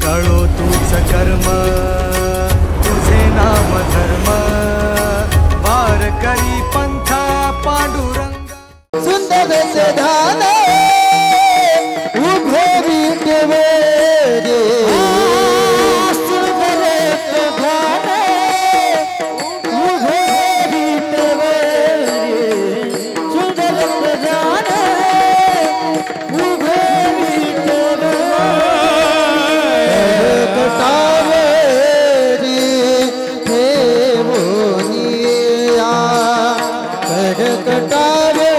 कळो तूच कर्म तुझे नाम धर्म वार करी पंथा पांडुरंग सुंदर से ध्यान उभे विटवे रे सुंदर से ध्यान उभे विटवे रे सुंदर से ध्यान उभे विटवे कटावे रे हे मोनिया कटावे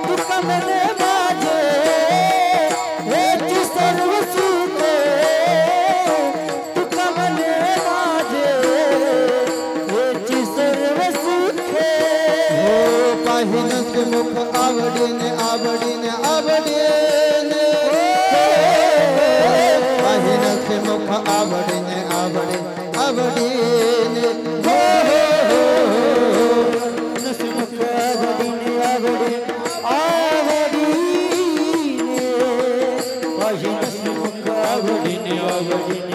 तुका मने माझे हेची सर्व सुखे तुका मने माझे हेची सर्व सुखे हो पाहिनच मुख आवडीने आवडीने आवडीने पाहिनच मुख आवडीने आवडीने आवडीने हो नसमुख आवडीने आवडीने आवडीने पाहिनच आवडीने आवडीने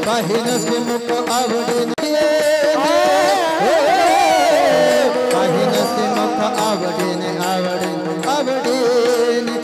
पाहिनच मुख आवडीने पाहिनच मुख आवडीने आवडीने आवडीने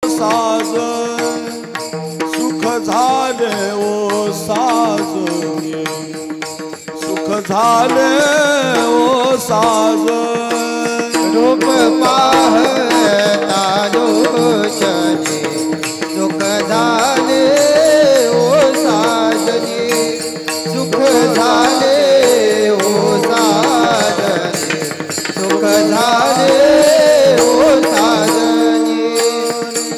साज सुख झाले ओ साज सुख झाले ओ साज रूप पाहता दोषने सुख झाले ओ साजनी सुख झाले ओ साजनी सुख झाले ओ साजनी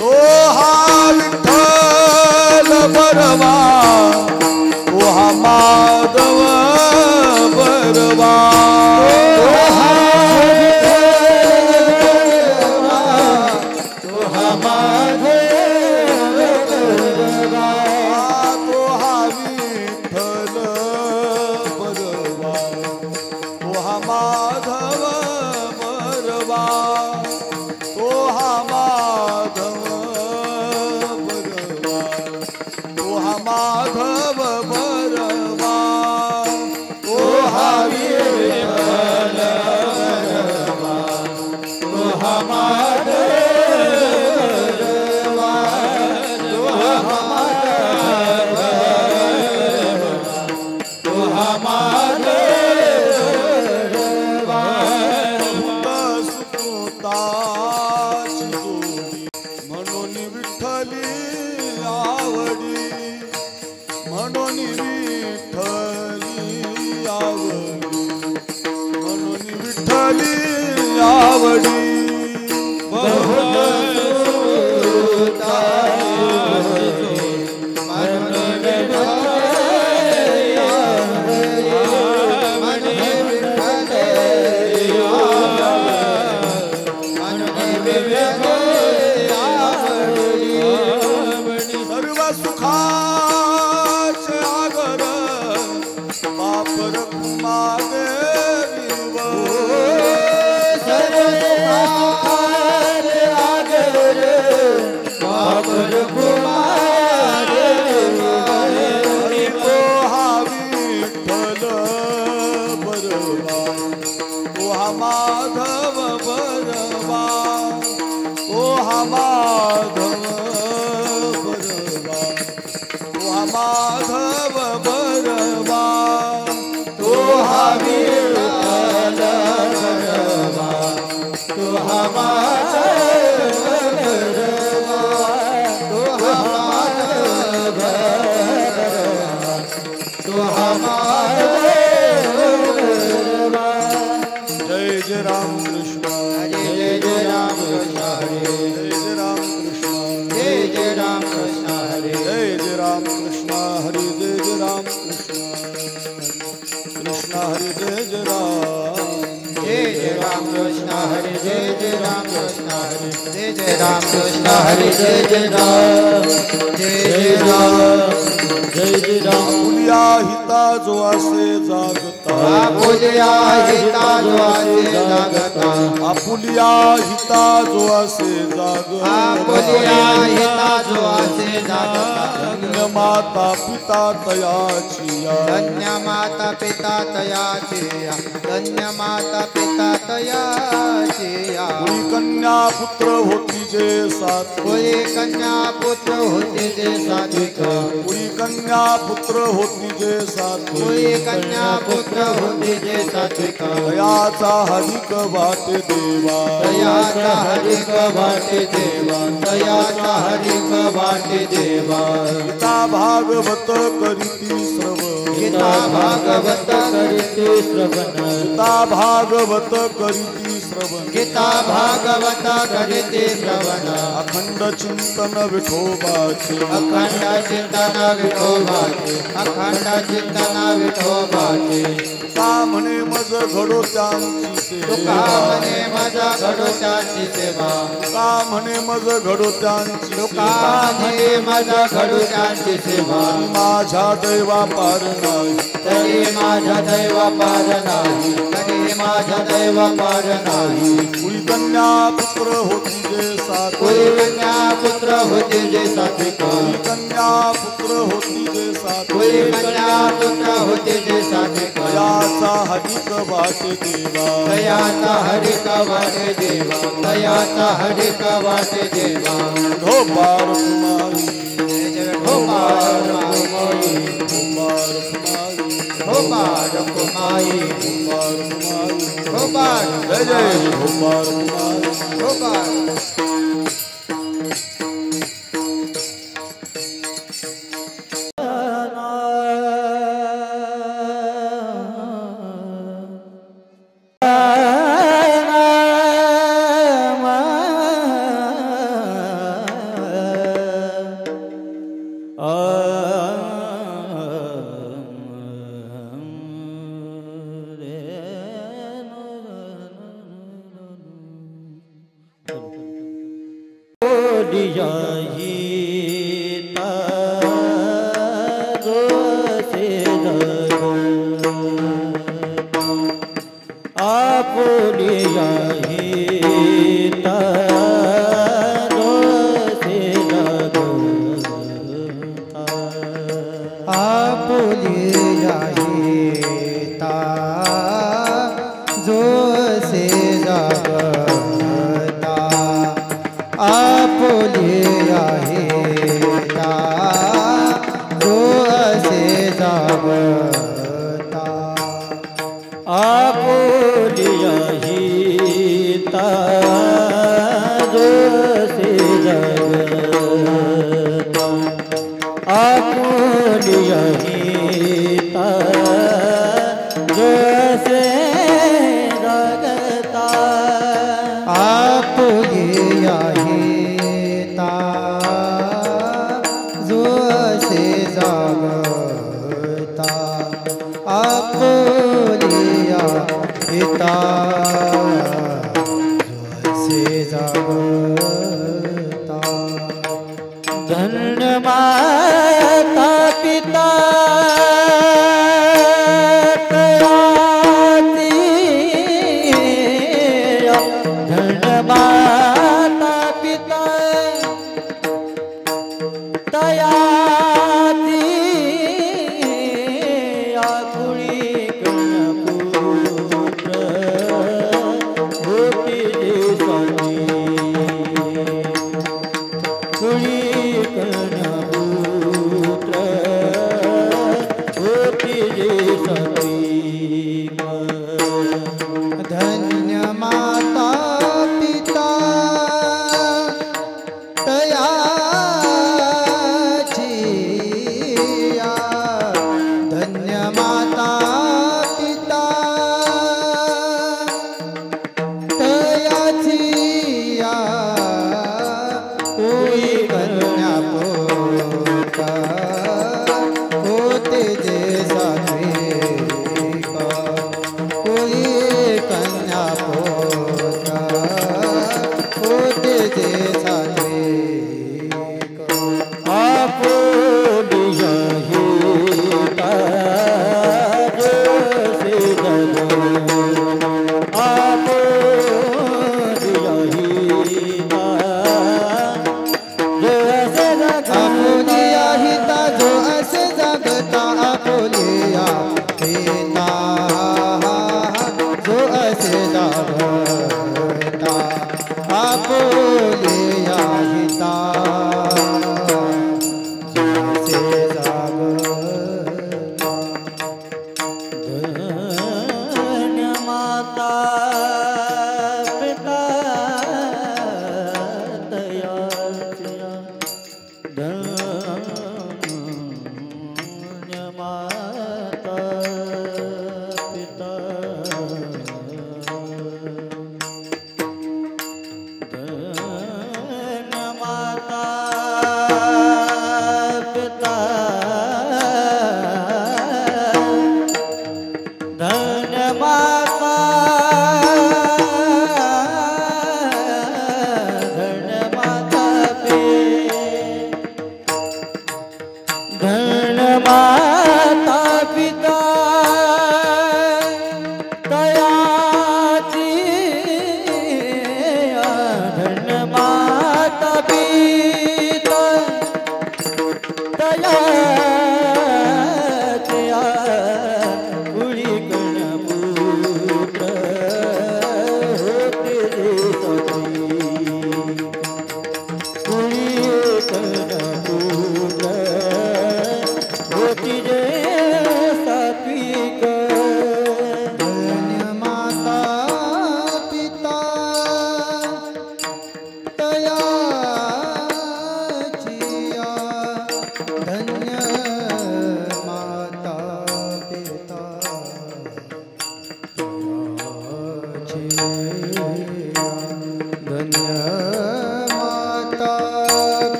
तो हा विठ्ठल बरवा तो हा माधव बरवा माधव बरवा तो हा माधव बरवा तो हा माधव बरवा तो हा विठ्ठल बरवा तो हा माधव बरवा तो हा माधव तो हा माधव म्हणून विठ्ठली आवडी म्हणून विठ्ठली आवडी म्हणून विठ्ठली आवडी सुखाचे आगर बाप रखुमा देवी सुखाचे आगर बाप रखुमा देवी तो हा विठ्ठल जय जय राम कृष्ण जय जय राम कृष्ण हरे जय जय राम कृष्ण जय जय राम कृष्ण हरे जय जय राम कृष्ण हरे जय जय राम कृष्ण कृष्ण हरे जय जय राम जय जय राम कृष्ण हरे जय जय राम कृष्ण हरे जय जय राम कृष्ण हरे जय जय राम जय जय राम आपुलिया हिता जो असे जागता आपुलिया हिता जो असे जागता आपुलिया हिता जो असे जागता आपुलिया हिता जो असे जागता धन्य माता पिता तयाची धन्य माता पिता तयाची धन्य माता पिता तयाची कुळी कन्या पुत्र होती जे सात्विक कोई कन्या पुत्र होते जे सात्विक कुळी कन्या पुत्र होती जे सात्विक कोई कन्या पुत्र होते जे सात्विक दयाचा हरिक वाटे देवा दयाचा हरिक वाटे देवा दयाचा हरिक वाटे देवा गीता भागवत करीती श्रवण गीता भागवत करीते श्रवण गीता भागवत करीती श्रवण गीता भागवत करीते श्रवण अखंड चिंतन विठोबाचे अखंड चिंतन विठोबाचे अखंड चिंतन विठोबाचे का म्हणे मज घडो त्यांची तुका सेवा म्हणे माझा घडोत्याची सेवा का म्हणे मज घडो त्यांची तुका सेवा म्हणे माझा घडोत्याची सेवा माझ्या दैवा पार नाही तरी माझ्या दैवा पार नाही तरी माझ्या दैवा पार नाही कुळी कन्या पुत्र होती जे सात्विक कोई कन्या पुत्र होते जे सात्विक कुळी कन्या पुत्र होती जे कोई सात्विक कन्या पुत्र होते जे सात्विक दयाचा हरिक वाटे देवा दयाचा हरिक वाटे देवा दयाचा हरिक वाटे देवा ढो पार कुमारी हो पार कुमारी कुमार कुमारी हो पार कुमारी कुमार कुमारी हो पार जय जय कुमार कुमारी हो पार धन्य माता धन्य माता पिता तयाची या कोई कन्या पोता होते जे सात्विका कोई कन्या पोता होते जे सात्विका आपो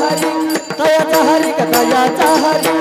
हरी दयाचा हरी दयाचा हरी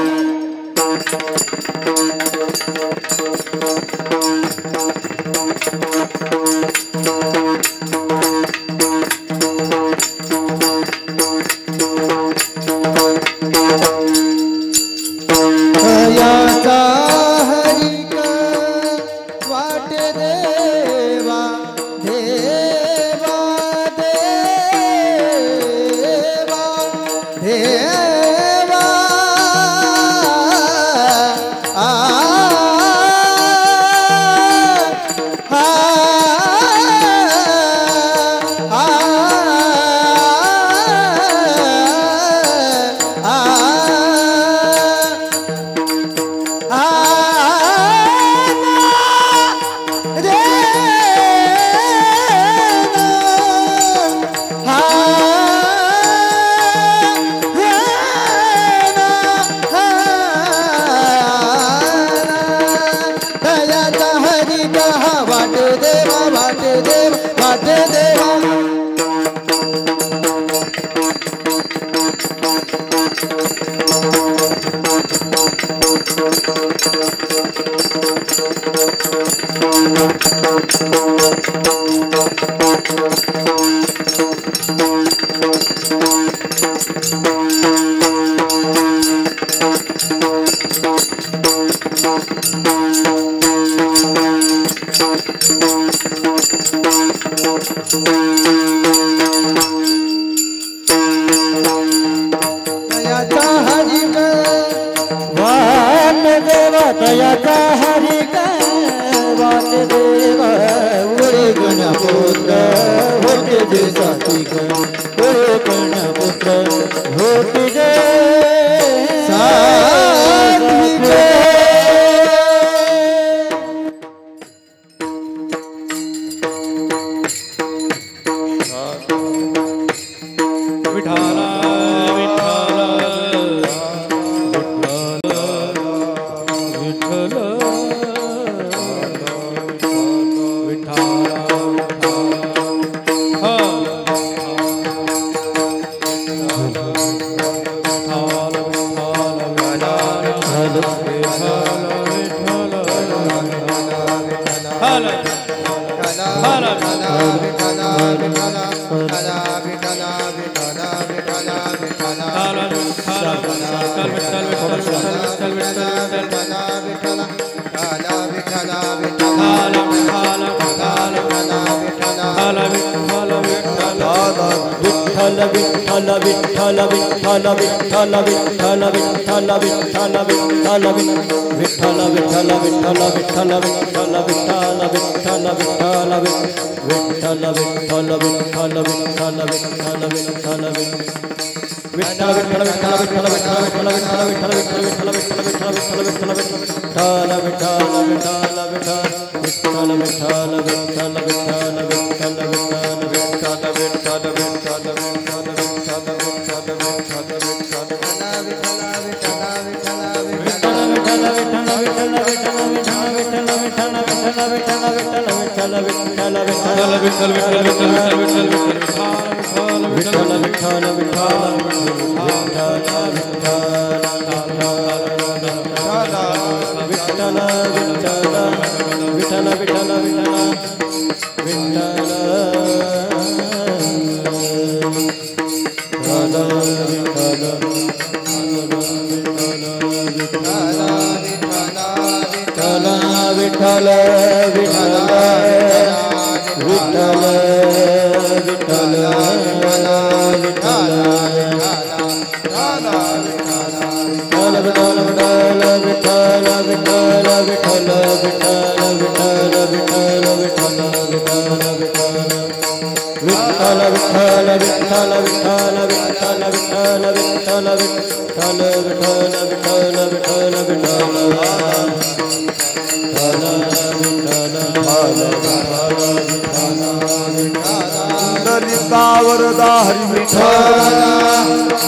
वरदा हरि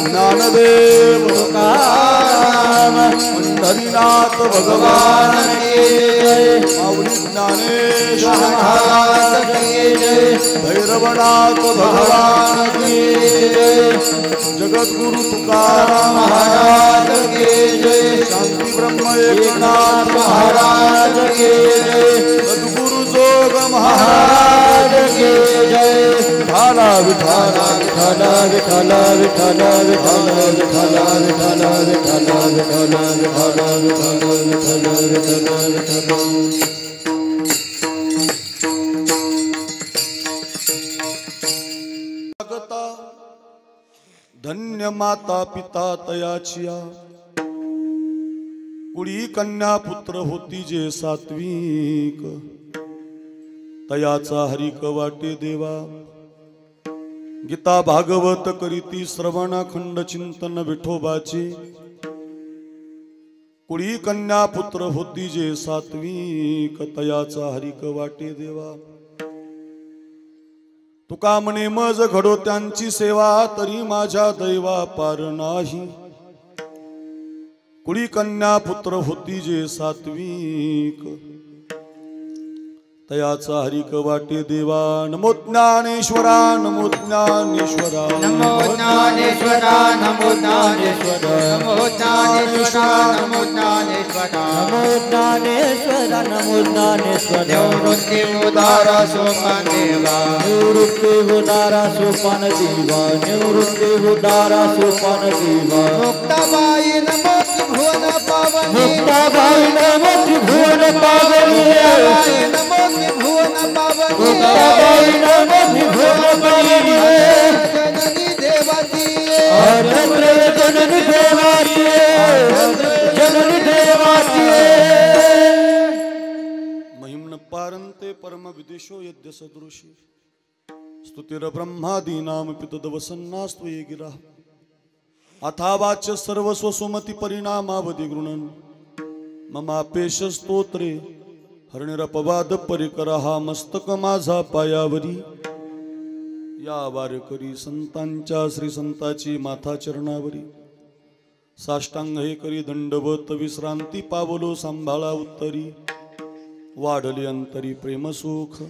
ज्ञानदेव पंढरीनाथ भगवान आवडी ज्ञानेश्वर जय भैरवनाथ भगवान की जय जगद्गुरु तुकाराम महाराज की जय शांती ब्रह्म एकनाथ महाराज की जय सद्गुरु जोग महाराज की जय विठाला विठाला विठाला विठाला विठाला विठाला विठाला विठाला विठाला विठाला विठाला विठाला विठाला विठाला धन्य माता पिता तयाचिया कुडी कन्या पुत्र होती जे सात्विक तयाचा हरिक वाटे देवा गीता भागवत करीती श्रवण खंड चिंतन विठोबाचे कुडी कन्या पुत्र होती जे सात्विक तयाचा हरिक वाटे देवा तुका म्हणे मज घडो त्यांची सेवा तरी माझ्या दैवा पार नाही कुडी कन्या पुत्र होती जे सात्विक तयाचा हरिक वाटे देवा नमो ज्ञानेश्वरा नमो ज्ञानेश्वरा नमो ज्ञानेश्वरा नमो ज्ञानेश्वरा नमो ज्ञानेश्वरा नमो ज्ञानेश्वरा नमो ज्ञानेश्वरा नमो ज्ञानेश्वरा निवृत्ती उदारा सोपान देवा निवृत्ती उदारा सोपान देवा निवृत्ती उदारा सोपान देवा मुक्ताबाई नमो त्रिभुवन पावनी मुक्ताबाई नमो त्रिभुवन पावनी नमो त्रिभुवन पावनी मुक्ताबाई नमो त्रिभुवन पावनी जननी देवाची जननी देवाची जननी देवाची महिम्न पारंते परम विदेशो यद्य सदृशी स्तुतिर ब्रह्मादीनाम पितदवसन्नास्त्व ये गिरा अथावाच्य सर्वस्व सुमती परिणामावधी गृणन ममापेश स्तोत्रे हरणिरपवाद परिकर हा मस्तक माझा पायावरी या वारकरी संतांच्या श्री संताची माथा चरणावरी साष्टांग हे करी दंडवत विश्रांती पावलो सांभाळा उत्तरी वाढली अंतरी प्रेम सुख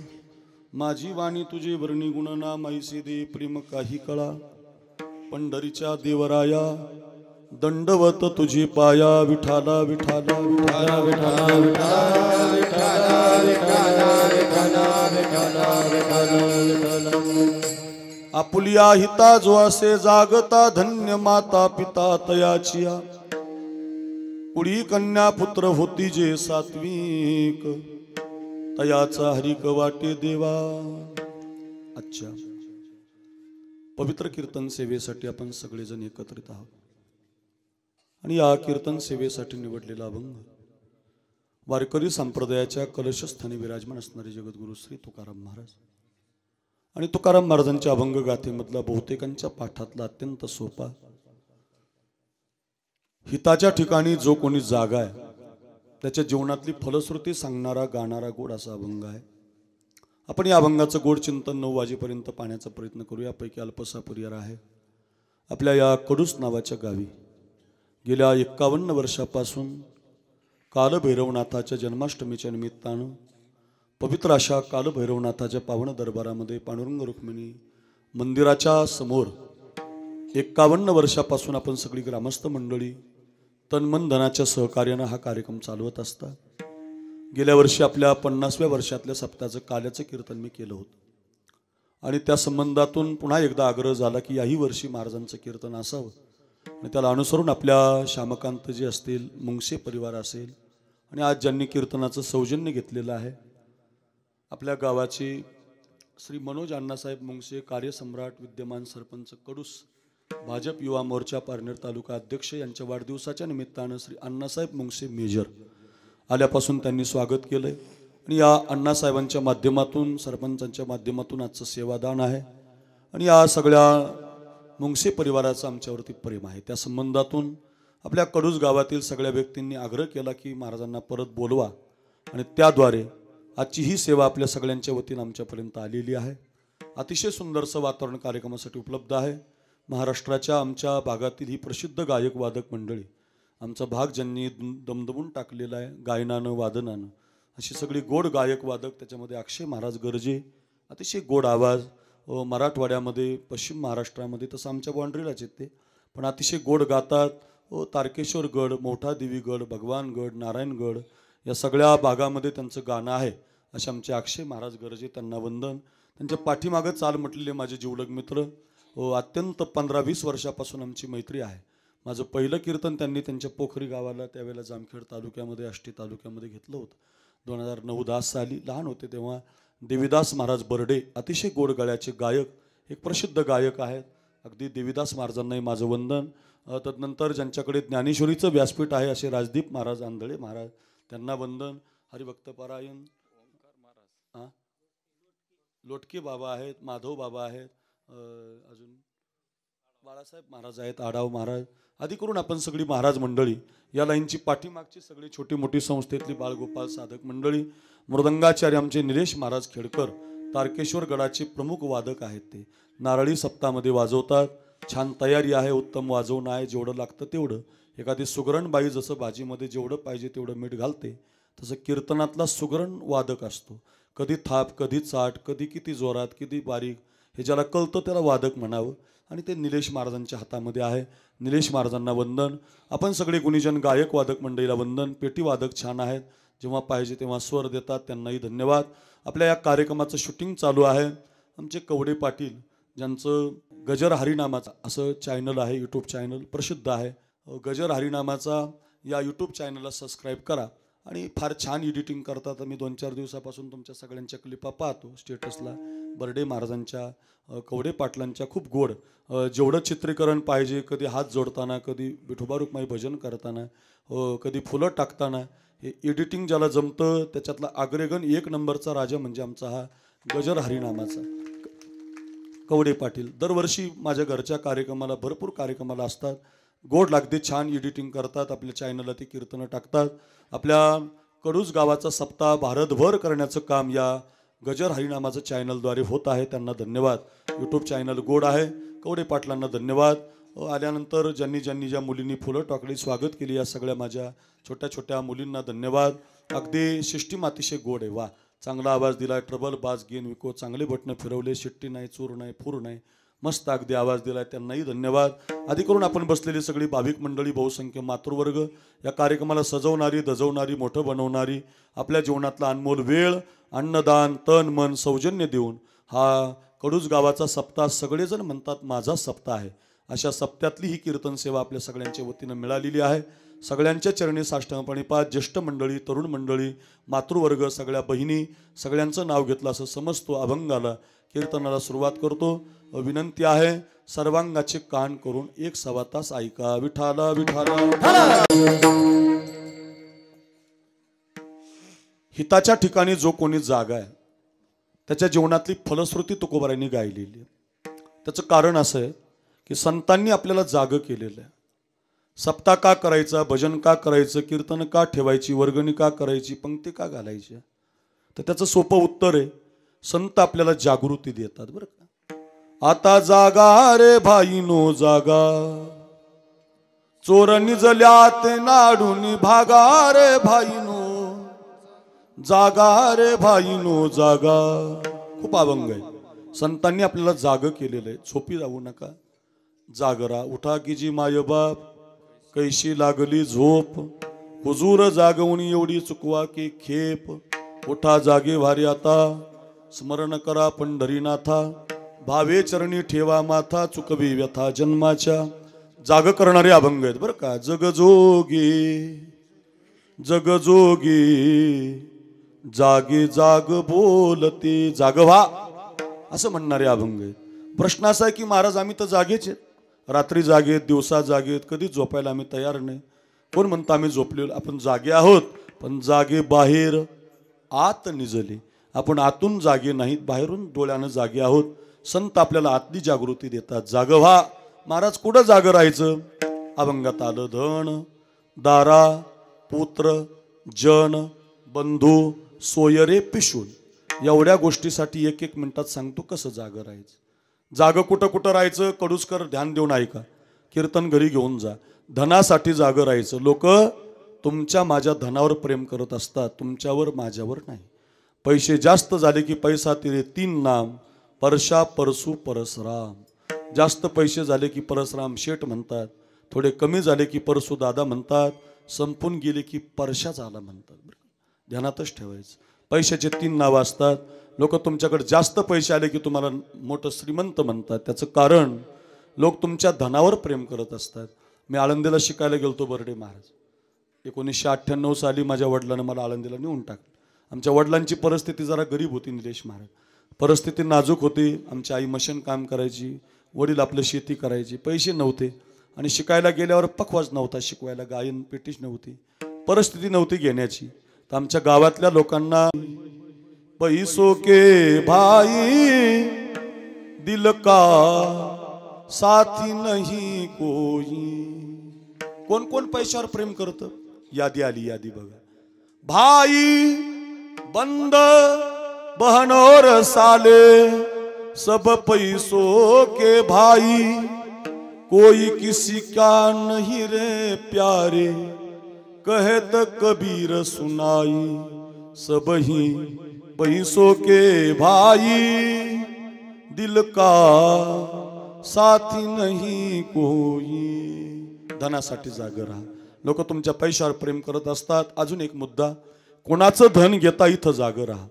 माझी वाणी तुझे वर्णी गुणनाम ऐसे दे प्रेम काही कळा पंढरीच्या देवराया दंडवत तुझी पाया विठाला विठाला विठाला विठाला विठाला विठाला विठाला विठाला विठाला विठाला आपुलिया हिता जो असे जागता धन्य माता पिता तयाचिया कुडी कन्या पुत्र होती जे सात्विक तयाचा हरिक वाटे देवा। अच्छा, पवित्र कीर्तन सेवेसाठी आपण सगळेजण एकत्रित आहोत आणि या कीर्तन सेवेसाठी निवडलेला अभंग वारकरी संप्रदायाच्या कलशस्थानी विराजमान असणारे जगद्गुरु श्री तुकाराम महाराज आणि तुकाराम महाराजांच्या अभंग गाथेमधला बहुतेकांच्या पाठातला अत्यंत सोपा हिताच्या ठिकाणी जो कोणी जागा आहे त्याच्या जीवनातली फलश्रुती सांगणारा गाणारा गोड असा अभंग आहे। आपण या अभंगाचं गोड चिंतन 9 वाजेपर्यंत पाहण्याचा प्रयत्न करूया। पैकी अल्पसा परिवार आहे आपल्या या कडूस नावाच्या गावी गेल्या 51 वर्षापासून कालभैरवनाथाच्या जन्माष्टमीच्या निमित्तानं पवित्र अशा कालभैरवनाथाच्या पावन दरबारामध्ये पांडुरंग रुक्मिणी मंदिराच्या समोर 51 वर्षापासून आपण सगळी ग्रामस्थ मंडळी तनमन धनाच्या सहकार्यानं हा कार्यक्रम चालवत असता। गेल्या वर्षी आपल्या 50व्या वर्षातल्या सप्ताहाचं काल्याचं कीर्तन मी केलं होतं आणि त्या संबंधातून पुन्हा एकदा आग्रह झाला की याही वर्षी महाराजांचं कीर्तन असावं आणि त्याला अनुसरून आपल्या श्यामकांत जे असतील, मुंगसे परिवार असेल आणि आज ज्यांनी कीर्तनाचं सौजन्य घेतलेलं आहे आपल्या गावाचे श्री मनोज अण्णासाहेब मुंगसे, कार्यसम्राट, विद्यमान सरपंच कडूस, भाजप युवा मोर्चा पारनेर तालुका अध्यक्ष यांच्या वाढदिवसाच्या निमित्तानं श्री अण्णासाहेब मुंगसे मेजर आल्यापासून त्यांनी स्वागत केलंय आणि या अण्णासाहेबांच्या माध्यमातून, सरपंचांच्या माध्यमातून आजचं सेवादान आहे आणि या सगळ्या मुंगसे परिवाराचं आमच्यावरती प्रेम आहे। त्या संबंधातून आपल्या कडूस गावातील सगळ्या व्यक्तींनी आग्रह केला की महाराजांना परत बोलवा आणि त्याद्वारे आजची ही सेवा आपल्या सगळ्यांच्या वतीनं आमच्यापर्यंत आलेली आहे। अतिशय सुंदरसं वातावरण कार्यक्रमासाठी उपलब्ध आहे। महाराष्ट्राच्या आमच्या भागातील ही प्रसिद्ध गायक वादक मंडळी आमचा भाग ज्यांनी दमदमून टाकलेला आहे गायनानं वादनानं, अशी सगळी गोड गायक वादक, त्याच्यामध्ये अक्षय महाराज गर्जे, अतिशय गोड आवाज. मराठवाड्यामध्ये पश्चिम महाराष्ट्रामध्ये तसं आमच्या बाँड्रीलाच येते, पण अतिशय गोड गातात. तारकेश्वरगड, मोठा देवीगड, भगवानगड, नारायणगड या सगळ्या भागामध्ये त्यांचं गाणं आहे. असे आमचे अक्षय महाराज गरजे, त्यांना वंदन. त्यांच्या पाठीमागं चाल म्हटलेले माझे जीवलग मित्र. अत्यंत 15-20 वर्षापासून आमची मैत्री आहे. माझं पहिलं कीर्तन त्यांनी त्यांच्या पोखरी गावाला त्यावेळेला जामखेड तालुक्यामध्ये, आष्टी तालुक्यामध्ये घेतलं होतं 2009-10 साली. लहान होते तेव्हा. देवीदास महाराज बर्डे अतिशय गोड गळ्याचे गायक, एक प्रसिद्ध गायक आहेत. अगदी देवीदास महाराजांनाही माझं वंदन. तदनंतर ज्यांच्याकडे ज्ञानेश्वरीचं व्यासपीठ आहे असे राजदीप महाराज आंधळे महाराज, त्यांना वंदन. हरिभक्तपरायण लोटके बाबा आहेत, माधव बाबा आहेत, अजून बाळासाहेब महाराज आहेत, आडाव महाराज, आदी करून आपण सगळी महाराज मंडळी, या लाईनची पाठीमागची सगळी छोटी मोठी संस्थेतली बाळगोपाल साधक मंडळी. मृदंगाचार्य आमचे निलेश महाराज खेडकर तारकेश्वर गडाचे प्रमुख वादक आहेत. ते नारळी सप्तामध्ये वाजवतात. छान तयारी आहे, उत्तम वाजवणं आहे, जेवढं लागतं तेवढं. एखादी सुगरणबाई जसं भाजीमध्ये जेवढं पाहिजे तेवढं मीठ घालते, तसं कीर्तनातला सुगरण वादक असतो. कधी थाप, कधी चाट, कधी किती जोरात, किती बारीक, हे ज्याला कळतं त्याला वादक म्हणावं. आणि ते निलेश महाराजांच्या हातामध्ये आहे. निलेश महाराजांना वंदन. आपण सगळे गुणीजन गायक वादक मंडळीला वंदन. पेटी वादक छान आहेत, जेव्हा पाहिजे तेव्हा स्वर देतात, त्यांनाही धन्यवाद. आपल्या या कार्यक्रमाचं शूटिंग चालू आहे. आमचे कवडे पाटील, ज्यांचं गजर हरिनामाचा असं चॅनल आहे, यूट्यूब चॅनल प्रसिद्ध आहे. गजर हरिनामाचा या यूट्यूब चॅनलला सबस्क्राईब करा. आणि फार छान एडिटिंग करतात. मी 2-4 दिवसापासून तुमच्या सगळ्यांच्या क्लिपा पाहतो स्टेटसला. बर्डे महाराजांच्या, कवडे पाटलांच्या खूप गोड, जेवढं चित्रीकरण पाहिजे, कधी हात जोडताना, कधी विठोबा रुक्माई भजन करताना, कधी फुलं टाकताना, हे एडिटिंग ज्याला जमतं त्याच्यातला अग्रेगण 1 नंबरचा राजा म्हणजे आमचा हा गजर हरिनामाचा कवडे पाटील. दरवर्षी माझ्या घरच्या कार्यक्रमाला, भरपूर कार्यक्रमाला असतात. गोड लागते, छान एडिटिंग करतात. आपल्या चॅनलला ते कीर्तनं टाकतात. आपल्या कडूस गावाचा सप्ताह भारतभर करण्याचं काम या गजर हरिनामाचं चॅनलद्वारे होत आहे. त्यांना धन्यवाद. यूट्यूब चॅनल गोड आहे. कवडे पाटलांना धन्यवाद. आल्यानंतर ज्यांनी ज्या मुलींनी फुलं टाकली, स्वागत केली, या सगळ्या माझ्या छोट्या छोट्या मुलींना धन्यवाद. अगदी सिस्टीम अतिशय गोड आहे. वा, चांगला आवाज दिला. ट्रबल, बास, गेन, विको चांगले बटणं फिरवले. शिट्टी नाही, चूर नाही, फूर नाही, मस्त अगदी आवाज दिला. त्यांनाही धन्यवाद. आधी करून आपण बसलेली सगळी भाविक मंडळी, बहुसंख्य मातृवर्ग, या कार्यक्रमाला सजवणारी, दजवणारी, मोठं बनवणारी, आपल्या जीवनातला अनमोल वेळ, अन्नदान, तन मन, सौजन्य देऊन हा कडूस गावाचा सप्ताह सगळेजण म्हणतात माझा सप्ताह आहे. अशा सप्त्यातली ही कीर्तन सेवा आपल्या सगळ्यांच्या वतीनं मिळालेली आहे. सगळ्यांच्या चरणी साष्टांगपणे पाच. ज्येष्ठ मंडळी, तरुण मंडळी, मातृवर्ग, सगळ्या बहिणी, सगळ्यांचं नाव घेतलं असं समजतो. अभंगाला, कीर्तनाला सुरुवात करतो. विनंती आहे सर्वांगाचे कान करून 1 तास ऐका. विठाला विठाला. हिताच्या ठिकाणी जो कोणी जागा आहे त्याच्या जीवनातली फलश्रुती तुकोबारायांनी गायलेली. त्याचं कारण असं आहे की संतांनी आपल्याला जागं केलेलं आहे. सप्ताह का करायचा, भजन का करायचं, कीर्तन का ठेवायची, वर्गणी का करायची, पंक्ती का घालायची, तर त्याचं सोपं उत्तर आहे, संत आपल्याला जागृती देतात. बरं का. आता जागा रे भाईनो जागा, चोर निजल्यात नाडून भागा रे भाईनो, जागा रे भाईनो जागा. खूप अभंग आहे. संतांनी आपल्याला जाग केलेलं आहे. झोपी जाऊ नका, जागरा. उठा की जी माय बाप, कैशी लागली झोप, हुजूर जागवून एवढी चुकवा की खेप. उठा जागे भारी आता, स्मरण करा पंढरीनाथा, भावे चरणी ठेवा माथा, चुकवी व्यथा जन्माच्या. जाग करणारे अभंग आहेत बरं का. जगजोगी जगजोगी जागे जाग बोलते, जाग व्हा असं म्हणणारे अभंग आहेत. प्रश्न असा आहे की महाराज आम्ही तर जागेच आहेत, रात्री जागेत, दिवसा जागेत, कधी झोपायला आम्ही तयार नाही. कोण म्हणतं आम्ही झोपलेलो? आपण जागे आहोत, पण जागे बाहेर आत निजले. आपण आतून जागे नाहीत, बाहेरून डोळ्यानं जागे आहोत. संत आपल्याला आतली जागृती देतात. जाग व्हा. महाराज कुठं जागं राहायचं? अभंगात आलं. धन दारा पुत्र जन बंधू सोयरे पिशून, एवढ्या गोष्टीसाठी 1-1 मिनिटात सांगतो कसं जागं राहायचं. जागं कुठं कुठं राहायचं? कडूसकर ध्यान देऊन ऐका. कीर्तन घरी घेऊन जा. धनासाठी जागं राहायचं. लोक तुमच्या माझ्या धनावर प्रेम करत असतात, तुमच्यावर माझ्यावर नाही. पैसे जास्त झाले की पैसा तेरे तीन नाम, परशा परसू परसराम. जास्त पैसे झाले की परसराम शेठ म्हणतात, थोडे कमी झाले की परसू दादा म्हणतात, संपून गेले की परशा झाला म्हणतात. ध्यानातच ठेवायचं. पैशाचे तीन नावं असतात. लोक तुमच्याकडे जास्त पैसे आले की तुम्हाला मोठं श्रीमंत म्हणतात. त्याचं कारण लोक तुमच्या धनावर प्रेम करत असतात. मी आळंदीला शिकायला गेलतो बर्डे महाराज. 1998 साली माझ्या वडिलांनी मला आळंदीला नेऊन टाकलं. आमच्या वडिलांची परिस्थिती जरा गरीब होती निलेश महाराज. परिस्थिती नाजूक होती. आमची आई मशीन काम करायची, वडील आपलं शेती करायची, पैसे नव्हते आणि शिकायला गेल्यावर पखवाज नव्हता शिकवायला, गायन पेटीच नव्हती, परिस्थिती नव्हती घेण्याची. तर आमच्या गावातल्या लोकांना पैसों के भाई दिल का साथी नहीं कोई. कोण कोण पैशावर प्रेम करतं? यादी आली, यादी बघा. भाई बंद बहन और साले सब पैसों के भाई, कोई किसी का नहीं रे प्यारे, कहत कबीर सुनाई. सब ही पैसों के भाई दिल का साथी नहीं कोई. धनासाठी जागा राहा. लोक तुमच्या पैशावर प्रेम करत असतात. अजून एक मुद्दा, कोणाचं धन घेता इथं जागं राहा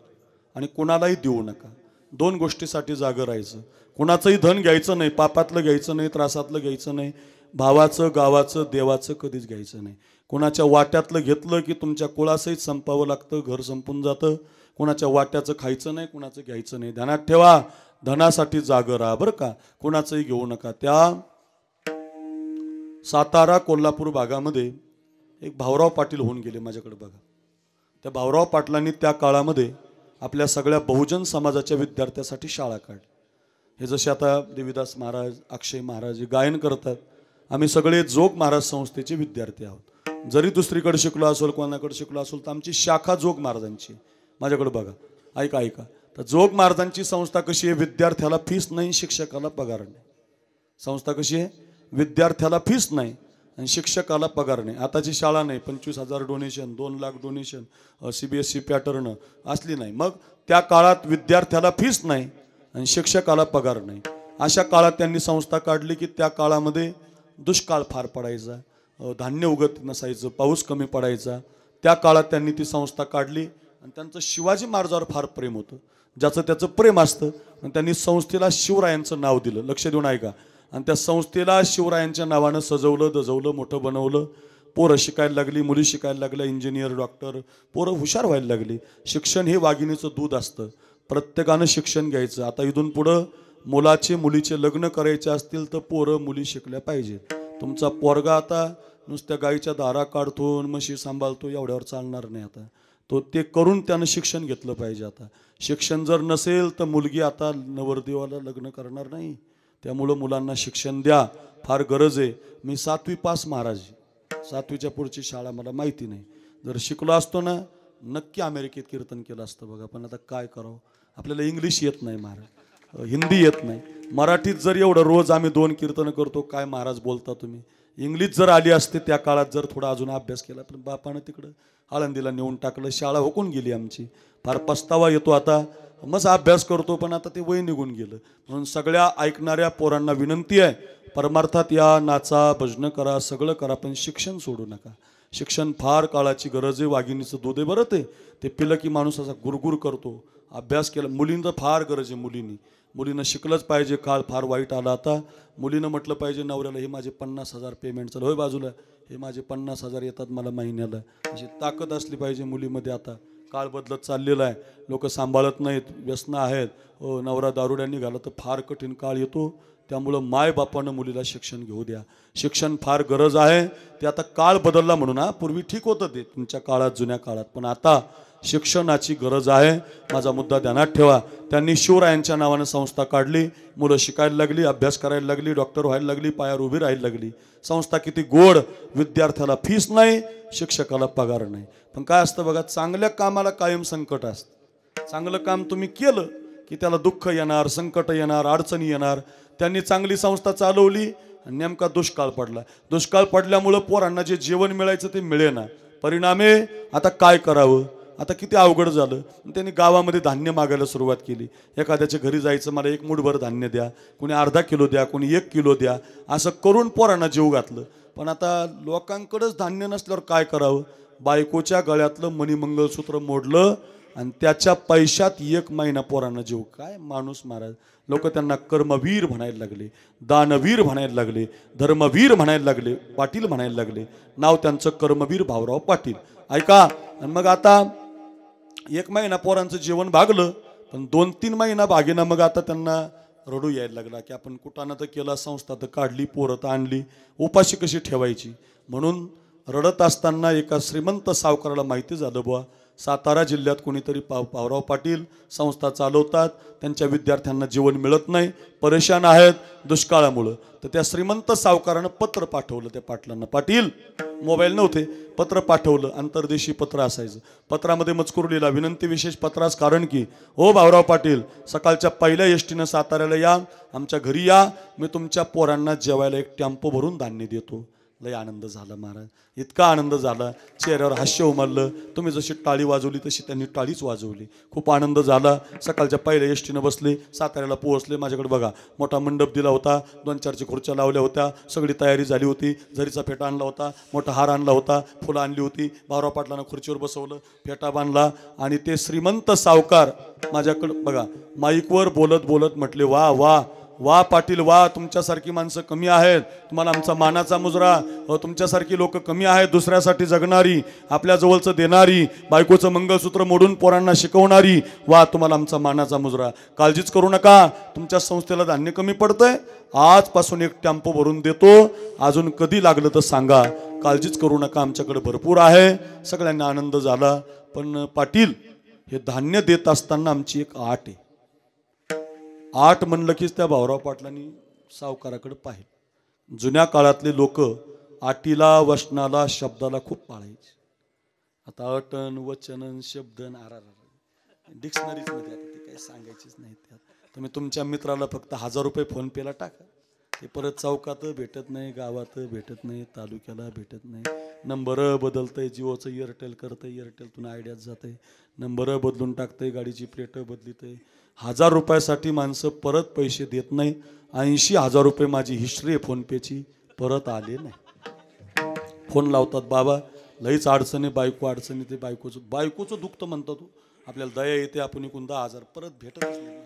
आणि कोणालाही देऊ नका. दोन गोष्टीसाठी जागं राहायचं. कोणाचंही धन घ्यायचं नाही, पापातलं घ्यायचं नाही, त्रासातलं घ्यायचं नाही, भावाचं गावाचं देवाचं कधीच घ्यायचं नाही. कोणाच्या वाट्यातलं घेतलं की तुमच्या कुळासहित संपावं लागतं, घर संपून जातं. कोणाच्या वाट्याचं खायचं नाही, कोणाचं घ्यायचं नाही. ध्यानात ठेवा, धनासाठी जागं राहा बरं का, कोणाचंही घेऊ नका. त्या सातारा कोल्हापूर भागामध्ये एक भाऊराव पाटील होऊन गेले माझ्याकडे बघा. त्या भाऊराव पाटलांनी त्या काळामध्ये आपल्या सगळ्या बहुजन समाजाच्या विद्यार्थ्यासाठी शाळा काढली. हे जसे आता देवीदास महाराज, अक्षय महाराज गायन करतात, आम्ही सगळे जोग महाराज संस्थेचे विद्यार्थी आहोत. जरी दुसरीकडे शिकलो असेल, कोणाकडे शिकलो असेल, तर आमची शाखा जोग महाराजांची. माझ्याकडे बघा, ऐका ऐका. तर जोग महाराजांची संस्था कशी आहे? विद्यार्थ्याला फीस नाही, शिक्षकाला पगार नाही. संस्था कशी आहे? विद्यार्थ्याला फीस नाही आणि शिक्षकाला पगार नाही. आताची शाळा नाही, 25,000 donation, 2 lakh donation, CBSE pattern असली नाही. मग त्या काळात विद्यार्थ्याला फीस नाही आणि शिक्षकाला पगार नाही. अशा काळात त्यांनी संस्था काढली की त्या काळामध्ये दुष्काळ फार पडायचा, धान्य उगत नसायचं, पाऊस कमी पडायचा. त्या काळात त्यांनी ती संस्था काढली आणि त्यांचं शिवाजी महाराजावर फार प्रेम होतं. ज्याचं त्याचं प्रेम असतं आणि त्यांनी संस्थेला शिवरायांचं नाव दिलं. लक्ष देऊन ऐका. आणि त्या संस्थेला शिवरायांच्या नावानं सजवलं, दजवलं, मोठं बनवलं. पोरं शिकायला लागली, मुली शिकायला लागल्या, इंजिनियर, डॉक्टर, पोरं हुशार व्हायला लागली. शिक्षण हे वाघिणीचं दूध असतं. प्रत्येकानं शिक्षण घ्यायचं. आता इथून पुढं मुलाचे मुलीचे लग्न करायचे असतील तर पोरं मुली शिकल्या पाहिजेत. तुमचा पोरगा आता नुसत्या गाईच्या दारा काढतो, म्हशी सांभाळतो, एवढ्यावर चालणार नाही. आता तो ते करून त्यानं शिक्षण घेतलं पाहिजे. आता शिक्षण जर नसेल तर मुलगी आता नवरदेवाला लग्न करणार नाही. त्यामुळं मुलांना शिक्षण द्या, फार गरज आहे. मी 7वी पास महाराज, 7वीच्या पुढची शाळा मला माहिती नाही. जर शिकलो असतो ना नक्की अमेरिकेत कीर्तन केलं असतं बघा. पण आता काय करावं, आपल्याला इंग्लिश येत नाही महाराज, हिंदी येत नाही. मराठीत जर एवढं रोज आम्ही 2 कीर्तन करतो, काय महाराज बोलता तुम्ही. इंग्लिश जर आली असते त्या काळात, जर थोडा अजून अभ्यास केला. पण बापानं तिकडं आळंदीला नेऊन टाकलं, शाळा हुकून गेली आमची. फार पस्तावा येतो आता. मस्त अभ्यास करतो पण आता ते वय निघून गेलं. म्हणून सगळ्या ऐकणाऱ्या पोरांना विनंती आहे, परमार्थात या, नाचा, भजन करा, सगळं करा, पण शिक्षण सोडू नका. शिक्षण फार काळाची गरज आहे. वाघिणीचं दूध आहे बरं ते. ते पिलं की माणूस असा गुरगुर करतो. अभ्यास केला. मुलींचं फार गरज आहे. मुलीनं शिकलंच पाहिजे. काळ फार वाईट आला आता. मुलीनं म्हटलं पाहिजे नवऱ्याला, हे माझे 50,000 पेमेंट चालू, होय बाजूला, हे माझे 50,000 येतात मला महिन्याला. अशी ताकद असली पाहिजे मुलीमध्ये. आता काळ बदलत चाललेला आहे. लोक सांभाळत नाहीत, व्यसनं आहेत. नवरा दारुड्यांनी घाला तर फार कठीण काळ येतो. त्यामुळं मायबापानं मुलीला शिक्षण घेऊ द्या. शिक्षण फार गरज आहे. ते आता काळ बदलला म्हणून. पूर्वी ठीक होतं ते तुमच्या काळात, जुन्या काळात, पण आता शिक्षणाची गरज आहे. माझा मुद्दा ध्यानात ठेवा. त्यांनी शिवरायांच्या नावानं संस्था काढली. मुलं शिकायला लागली, अभ्यास करायला लागली, डॉक्टर व्हायला लागली, पायावर उभी राहायला लागली. संस्था किती गोड. विद्यार्थ्याला फीस नाही, शिक्षकाला पगार नाही. पण काय असतं बघा, चांगल्या कामाला कायम संकट असतं. चांगलं काम तुम्ही केलं की त्याला दुःख येणार, संकट येणार, अडचणी येणार. त्यांनी चांगली संस्था चालवली आणि नेमका दुष्काळ पडला. दुष्काळ पडल्यामुळं पोरांना जे जेवण मिळायचं ते मिळेना. परिणामे आता काय करावं. आता किती अवघड झालं. त्यांनी गावामध्ये धान्य मागायला सुरुवात केली. एखाद्याच्या घरी जायचं, मला 1 मूठभर धान्य द्या, कोणी अर्धा किलो द्या, कोणी 1 किलो द्या, असं करून पोरांना जीव घातलं. पण आता लोकांकडेच धान्य नसल्यावर काय करावं. बायकोच्या गळ्यातलं मणिमंगलसूत्र मोडलं आणि त्याच्या पैशात 1 महिना पोरांना जीव. काय माणूस महाराज. लोक त्यांना कर्मवीर म्हणायला लागले, दानवीर म्हणायला लागले, धर्मवीर म्हणायला लागले, पाटील म्हणायला लागले. नाव त्यांचं कर्मवीर भाऊराव पाटील. ऐका. आणि मग आता 1 महिना पोरांचं जेवण भागलं, पण 2-3 महिना भागेना. मग आता त्यांना रडू यायला लागला की आपण कुटाणा तर केला, संस्था तर काढली, पोरं तर आणली, उपाशी कशी ठेवायची. म्हणून रडत असताना एका श्रीमंत सावकाराला माहिती झालं, बुवा सातारा जिल्ह्यात कोणीतरी भाऊराव पाटील संस्था चालवतात, त्यांच्या विद्यार्थ्यांना जेवण मिळत नाही, परेशान आहेत दुष्काळामुळं. तर त्या श्रीमंत सावकारानं पत्र पाठवलं त्या पाटलांना. पाटील, मोबाईल नव्हते, पत्र पाठवलं. अंतर्देशी पत्र असायचं. पत्रामध्ये मजकूर लिहिला, विनंती विशेष पत्रास कारण की, हो भाऊराव पाटील, सकाळच्या पहिल्या एसटीनं साताऱ्याला या, आमच्या घरी या, मी तुमच्या पोरांना जेवायला 1 टेम्पो भरून धान्य देतो. लय आनंद झाला महाराज. इतका आनंद झाला, चेहऱ्यावर हास्य उमललं. तुम्ही जशी टाळी वाजवली तशी त्यांनी टाळीच वाजवली. खूप आनंद झाला. सकाळच्या पहिल्या एसटीनं बसले, साताऱ्याला पोहोचले. माझ्याकडे बघा मोठा मंडप दिला होता, 2-4 खुर्च्या लावल्या होत्या, सगळी तयारी झाली होती. झरीचा फेटा आणला होता, मोठा हार आणला होता, फुलं आणली होती. भाऊराव पाटलांना खुर्चीवर बसवलं, फेटा बांधला आणि ते श्रीमंत सावकार माझ्याकडं बघा माईकवर बोलत बोलत म्हटले, वा वा वा पाटील वा, तुमच्यासारखी माणसं कमी आहेत, तुम्हाला आमचा मानाचा मुजरा. तुमच्यासारखी लोक कमी आहेत, दुसऱ्यासाठी जगणारी, आपल्या जवळचं देणारी, बायकोचं मंगळसूत्र मोडून पोरांना शिकवणारी. वा, तुम्हाला आमचा मानाचा मुजरा. काळजीच करू नका, तुमच्या संस्थेला धान्य कमी पडतंय, आजपासून 1 टेम्पो भरून देतो, अजून कधी लागलं तर सांगा, काळजीच करू नका, आमच्याकडे भरपूर आहे. सगळ्यांना आनंद झाला. पण पाटील, हे धान्य देत असताना आमची एक आट आहे. 8 म्हणलं कीच त्या भाऊराव पाटलांनी सावकाराकडे पाहिलं. जुन्या काळातले लोक आटीला, वचनाला, शब्दाला खूप पाळायचे. आता अटन, वचन, शब्दन डिक्शनरीज मध्ये आता ते काही सांगायचीच नाही. त्यात तुम्ही तुमच्या मित्राला फक्त 1000 रुपये फोन पेला टाका, ते परत चौकात भेटत नाही, गावात भेटत नाही, तालुक्याला भेटत नाही. नंबर बदलतंय, जिओचं एअरटेल करतंय, एअरटेलतून आयडियात जातंय, नंबर बदलून टाकतंय, गाडीची प्लेट बदलितंय. 1000 रुपयासाठी माणसं परत पैसे देत नाही. 80,000 रुपये माझी हिस्ट्री आहे फोनपेची, परत आले नाही. फोन लावतात, बाबा लईच अडचणी, बायको अडचणी, ते बायकोचं दुखतं म्हणतात. तू आपल्याला दया येते, आपण इकून 10,000 परत भेटतच नाही.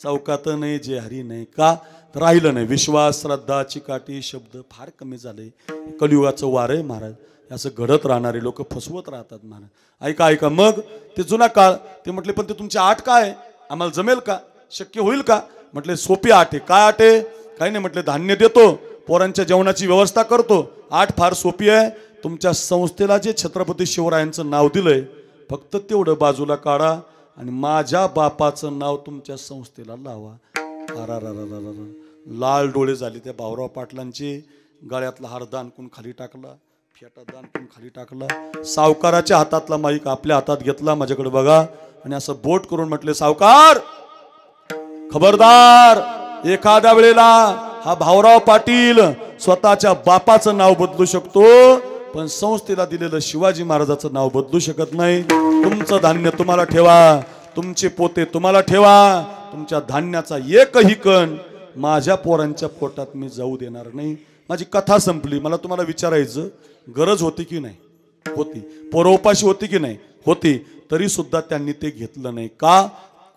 चौकात नाही, जे हरी नाही, का राहिलं नाही. विश्वास, श्रद्धा, चिकाटी, शब्द फार कमी झाले. कलियुगाचं वार आहे महाराज. असं घडत राहणारे लोक फसवत राहतात महाराज. ऐका ऐका. मग ते जुना काळ, ते म्हटले पण ते तुमची आट काय, आम्हाला जमेल का, शक्य होईल का. म्हटले सोपी आट आहे. काय आट आहे. काही नाही म्हटले, धान्य देतो, पोरांच्या जेवणाची व्यवस्था करतो. आट फार सोपी आहे. तुमच्या संस्थेला जे छत्रपती शिवरायांचं नाव दिलंय, फक्त तेवढं बाजूला काढा आणि माझ्या बापाचं नाव तुमच्या संस्थेला लावा. लाल डोळे झाले त्या भाऊराव पाटलांचे. गळ्यातला हार दानकून खाली टाकला, फेटा दानकून खाली टाकला. सावकाराच्या हातातला माईक आपल्या हातात घेतला, माझ्याकडे बघा, आणि असं बोट करून म्हटले, सावकार खबरदार, एखाद्या वेळेला हा भाऊराव पाटील स्वतःच्या बापाचं नाव बदलू शकतो, पण संस्थेला दिलेलं शिवाजी महाराजाचं नाव बदलू शकत नाही. तुमचं धान्य तुम्हाला ठेवा, तुमचे पोते तुम्हाला ठेवा, तुमच्या धान्याचा एकही कण माझ्या पोरांच्या पोटात मी जाऊ देणार नाही. माझी कथा संपली. मला तुम्हाला विचारायचं, गरज होती की नाही. होती. पोरोपाशी होती की नाही. होती. तरी सुद्धा त्यांनी ते घेतलं नाही. का.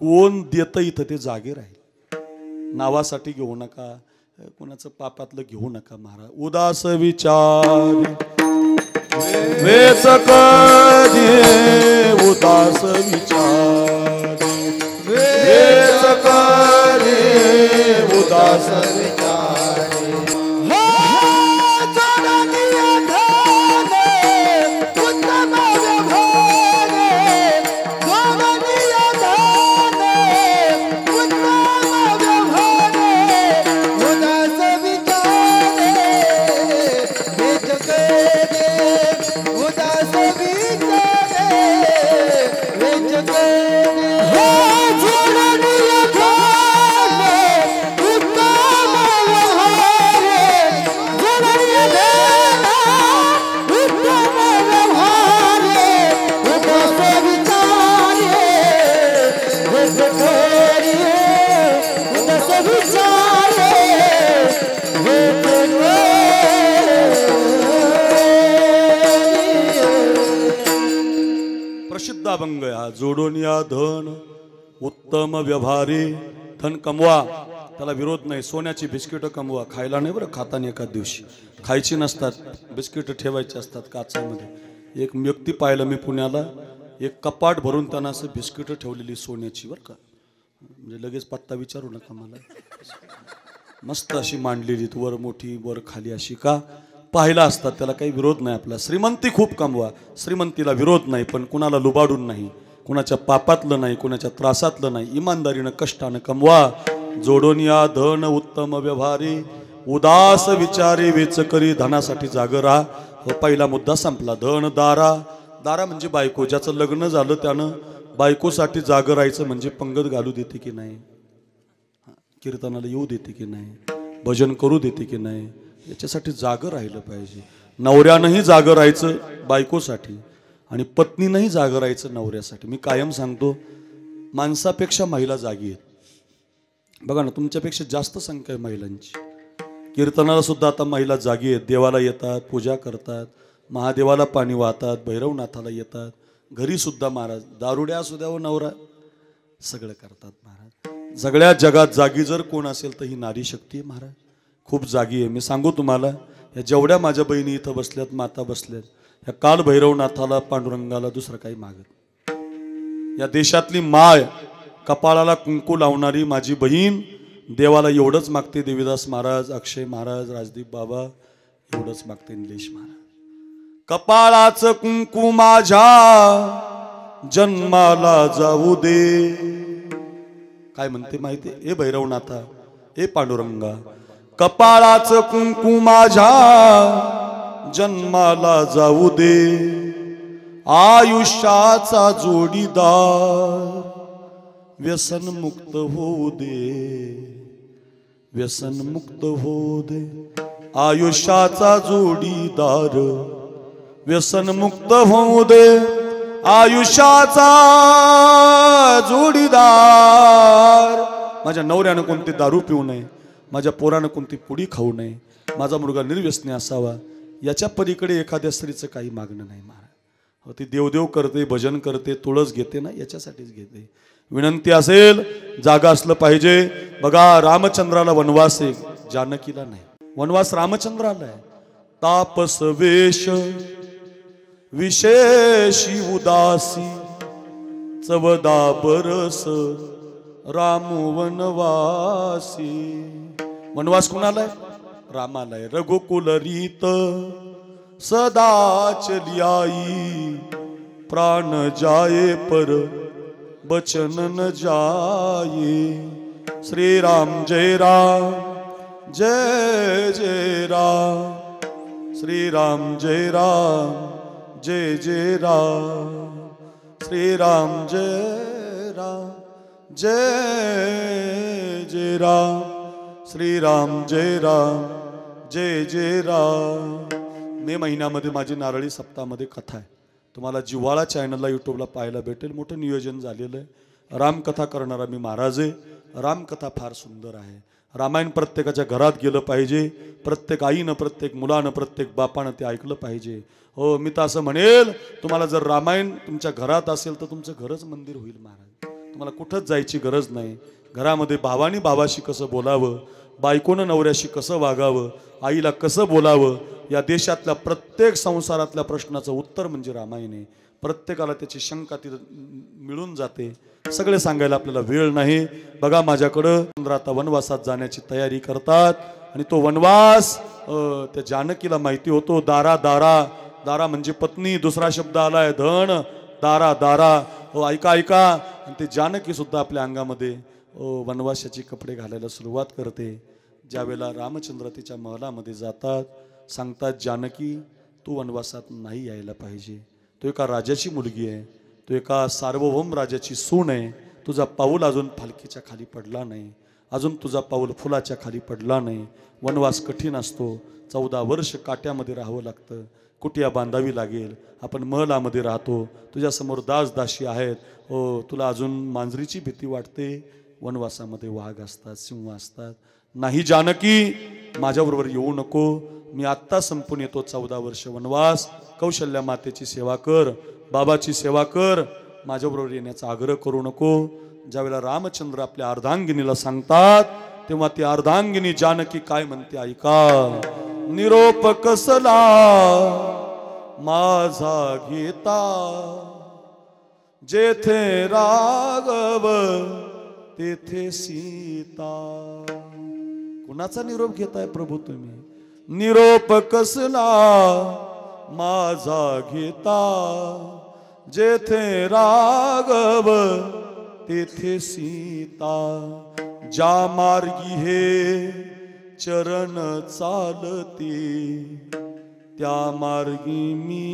कोण देतं इथं ते जागे राहील. नावासाठी घेऊ नका, कोणाचं पापातलं घेऊ नका महाराज. उदास विचार वेच कधी, उदास विचार वेच कधी, उदास विचार. हो प्रसिद्ध अभंग हा. जोडून या धन उत्तम व्यवहारी. धन कमवा त्याला विरोध नाही. सोन्याची बिस्किट कमवा, खायला नाही बरं, खाताना एका दिवशी खायची नसतात, बिस्किट ठेवायची असतात काचामध्ये. एक व्यक्ती पाहिलं मी पुण्याला, एक कपाट भरून त्यांना असं बिस्किट ठेवलेली सोन्याची बरं का. म्हणजे लगेच पत्ता विचारू नका मला. मस्त अशी मांडलेली, वर मोठी वर खाली अशी. का पाहिला असतात, त्याला काही विरोध नाही आपला. श्रीमंती खूप कमवा, श्रीमंतीला विरोध नाही, पण कुणाला लुबाडून नाही, कुणाच्या पापातलं नाही, कुणाच्या त्रासातलं नाही. इमानदारीनं कष्टानं कमवा. जोडून या धन उत्तम व्यवहारी. उदास विचारी वेच करी. धनासाठी जाग राहा. पहिला मुद्दा संपला. धन दारा. दारा म्हणजे बायको. ज्याचं लग्न झालं त्यानं बायकोसाठी जाग राहायचं म्हणजे पंगत घालू देते की नाही, कीर्तनाला येऊ देते की नाही, भजन करू देते की नाही, याच्यासाठी जाग राहिलं पाहिजे. नवऱ्यानंही जाग राहायचं बायकोसाठी आणि पत्नीनंही जाग राहायचं नवऱ्यासाठी. मी कायम सांगतो, माणसापेक्षा महिला जागी आहेत. बघा ना, तुमच्यापेक्षा जास्त संख्या आहे महिलांची. कीर्तनाला सुद्धा आता महिला जागी आहेत. देवाला येतात, पूजा करतात, महादेवाला पाणी वाहतात, भैरवनाथाला येतात. घरी सुद्धा महाराज दारुड्या असू द्या व नवरा सगळं करतात महाराज. सगळ्या जगात जागी जर कोण असेल तर ही नारी शक्ती आहे महाराज. खूप जागी आहे. मी सांगू तुम्हाला, या जेवढ्या माझ्या बहिणी इथं बसल्यात, माता बसल्यात, या काल भैरवनाथाला पांडुरंगाला दुसरं काही मागत. या देशातली माय, कपाळाला कुंकू लावणारी माझी बहीण देवाला एवढंच मागते. देवीदास महाराज, अक्षय महाराज, राजदीप बाबा एवढंच मागते. निलेश महाराज, कपाळाचं कुंकू माझ्या जन्माला जाऊ दे. काय म्हणते माहिती? ए भैरवनाथा, ए पांडुरंगा, कपाळाचं कुंकू माझ्या जन्माला जाऊ दे. आयुष्याचा जोडीदार व्यसन मुक्त होऊ दे. व्यसन मुक्त होऊ दे. आयुष्याचा जोडीदार व्यसन मुक्त होऊ दे. आयुष्याचा जोडीदार. माझ्या नवऱ्यानं कोणती दारू पिऊ नये, माझ्या पोरानं कोणती पुडी खाऊ नये, माझा मुलगा निर्व्यसनी असावा. याच्या पलीकडे एखाद्या स्त्रीचं काही मागणं नाही महाराज. हो, ती देवदेव करते, भजन करते, तुळस घेते ना, याच्यासाठीच घेते. विनंती असेल, जागा असलं पाहिजे. बघा, रामचंद्राला वनवास आहे, जानकीला नाही. वनवास रामचंद्राला आहे. तापस वेश विशेषी उदासी, चवदा बरस राम वनवासी. वनवास कुणाला आहे? रामाला आहे. रघुकुल रीत सदा चली आई, प्राण जाये पर बचन न जाये. श्री राम जय राम, जय जय राम. श्री राम जय राम, जय जय राम. श्री राम जय राम, जय जय राम. श्री राम जय राम, जय जय राम. मे महिन्यामध्ये माझी नारळी सप्ताहामध्ये कथा आहे. तुम्हाला जिव्हाळा चॅनलला यूट्यूबला पाहायला भेटेल. मोठं नियोजन झालेलं आहे. रामकथा करणारा मी महाराज आहे. रामकथा फार सुंदर आहे. रामायण प्रत्येकाच्या घरात गेलं पाहिजे. प्रत्येक आईनं, प्रत्येक मुलानं, प्रत्येक बापानं ते ऐकलं पाहिजे. हो, मी तर असं म्हणेल, तुम्हाला जर रामायण तुमच्या घरात असेल तर तुमचं घरच मंदिर होईल महाराज. तुम्हाला कुठंच जायची गरज नाही. घरामध्ये भावानी भावाशी कसं बोलावं, बायकोनं नवऱ्याशी कसं वागावं, आईला कसं बोलावं, या देशातल्या प्रत्येक संसारातल्या प्रश्नाचं उत्तर म्हणजे रामायण आहे. प्रत्येकाला त्याची शंका तिथं मिळून जाते. सगळे सांगायला आपल्याला वेळ नाही. बघा, माझ्याकडं चंद्र आता वनवासात जाण्याची तयारी करतात आणि तो वनवास त्या जानकीला माहिती होतो. दारा दारा, दारा म्हणजे पत्नी. दुसरा शब्द आलाय धन. दारा दारा. हो, ऐका ऐका. आणि ते जानकी सुद्धा आपल्या अंगामध्ये वनवासाचे कपडे घालायला सुरुवात करते. ज्यावेळेला रामचंद्र तिच्या महलामध्ये जातात, सांगतात, जानकी तू वनवासात नाही यायला पाहिजे. तो एका राजाची मुलगी आहे, तो एका सार्वभौम राजाची सून आहे. तुझा पाऊल अजून पालखीच्या खाली पडला नाही, अजून तुझा पाऊल फुलाच्या खाली पडला नाही. वनवास कठीण असतो. 14 वर्ष काट्यामध्ये राहावं लागतं. कुटिया बांधावी लागेल. आपण महलामध्ये राहतो, तुझ्यासमोर दास दासी आहेत. हो, तुला अजून मांजरीची भीती वाटते. वनवासामध्ये वाघ असतात, सिंह असतात. नाही जानकी, माझ्याबरोबर येऊ नको. मी आत्ता संपून येतो 14 वर्ष वनवास. कौशल्या मातेची सेवा कर, बाबाची सेवा कर, माझ्याबरोबर येण्याचा आग्रह करू नको. ज्यावेळेला रामचंद्र आपल्या अर्धांगिनीला सांगतात तेव्हा ती अर्धांगिनी जानकी काय म्हणते ऐका. निरोप कसला माझा घेता, जेथे राघव तेथे सीता. कुणाचा निरोप घेताय प्रभू तुम्ही? निरोप कसला माझा घेता, जेथे राघव तेथे सीता. ज्या मार्गी हे चरण चालते, त्या मार्गी मी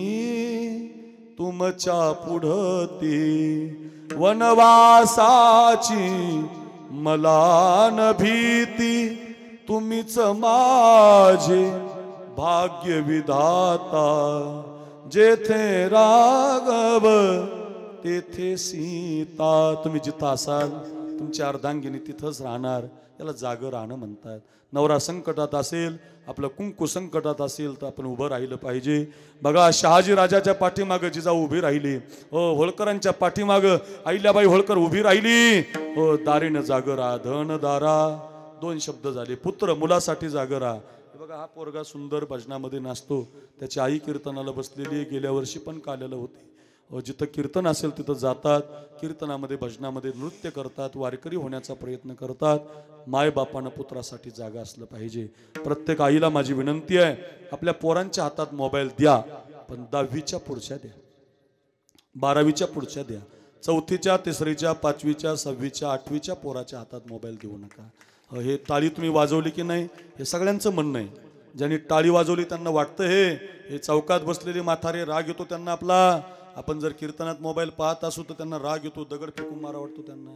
तुमच्या पुढते. वनवासाची मला न भीती, तुम्हीच माझे भाग्य विधाता. जेथे राघव तेथे सीता. तुम्ही जिथं असाल तुमची अर्धांगिनी तिथंच राहणार. याला जागं राहणं म्हणतात. नवरा संकटात असेल, आपलं कुंकू संकटात असेल तर आपण उभं राहिलं पाहिजे. बघा, शहाजी राजाच्या पाठीमागं जिजाऊ उभी राहिली. हो, होळकरांच्या पाठीमागं अहिल्याबाई होळकर उभी राहिली. हो, दारीनं जागं राहा, धन दारा. 2 शब्द झाले. पुत्र मुलासाठी जागं राहा. बघा, हा पोरगा सुंदर भजनामध्ये नाचतो. त्याची आई कीर्तनाला बसलेली. गेल्या वर्षी पण काल्याला होती. जिथं कीर्तन असेल तिथं जातात, कीर्तनामध्ये भजनामध्ये नृत्य करतात, वारकरी होण्याचा प्रयत्न करतात. मायबापानं पुत्रासाठी जागा असलं पाहिजे. प्रत्येक आईला माझी विनंती आहे, आपल्या पोरांच्या हातात मोबाईल द्या, पण 10वीच्या पुढच्या द्या, 12वीच्या पुढच्या द्या. 4थीच्या, 3रीच्या, 5वीच्या, 6वीच्या, 8वीच्या पोराच्या हातात मोबाईल देऊ नका. हे टाळी तुम्ही वाजवली की नाही हे सगळ्यांचं म्हणणं आहे. ज्यांनी टाळी वाजवली त्यांना वाटतं हे चौकात बसलेले म्हातारे राग येतो त्यांना आपला. आपण जर कीर्तनात मोबाईल पाहत असू तर त्यांना राग येतो, दगड फेकून मारा वाटतो त्यांना.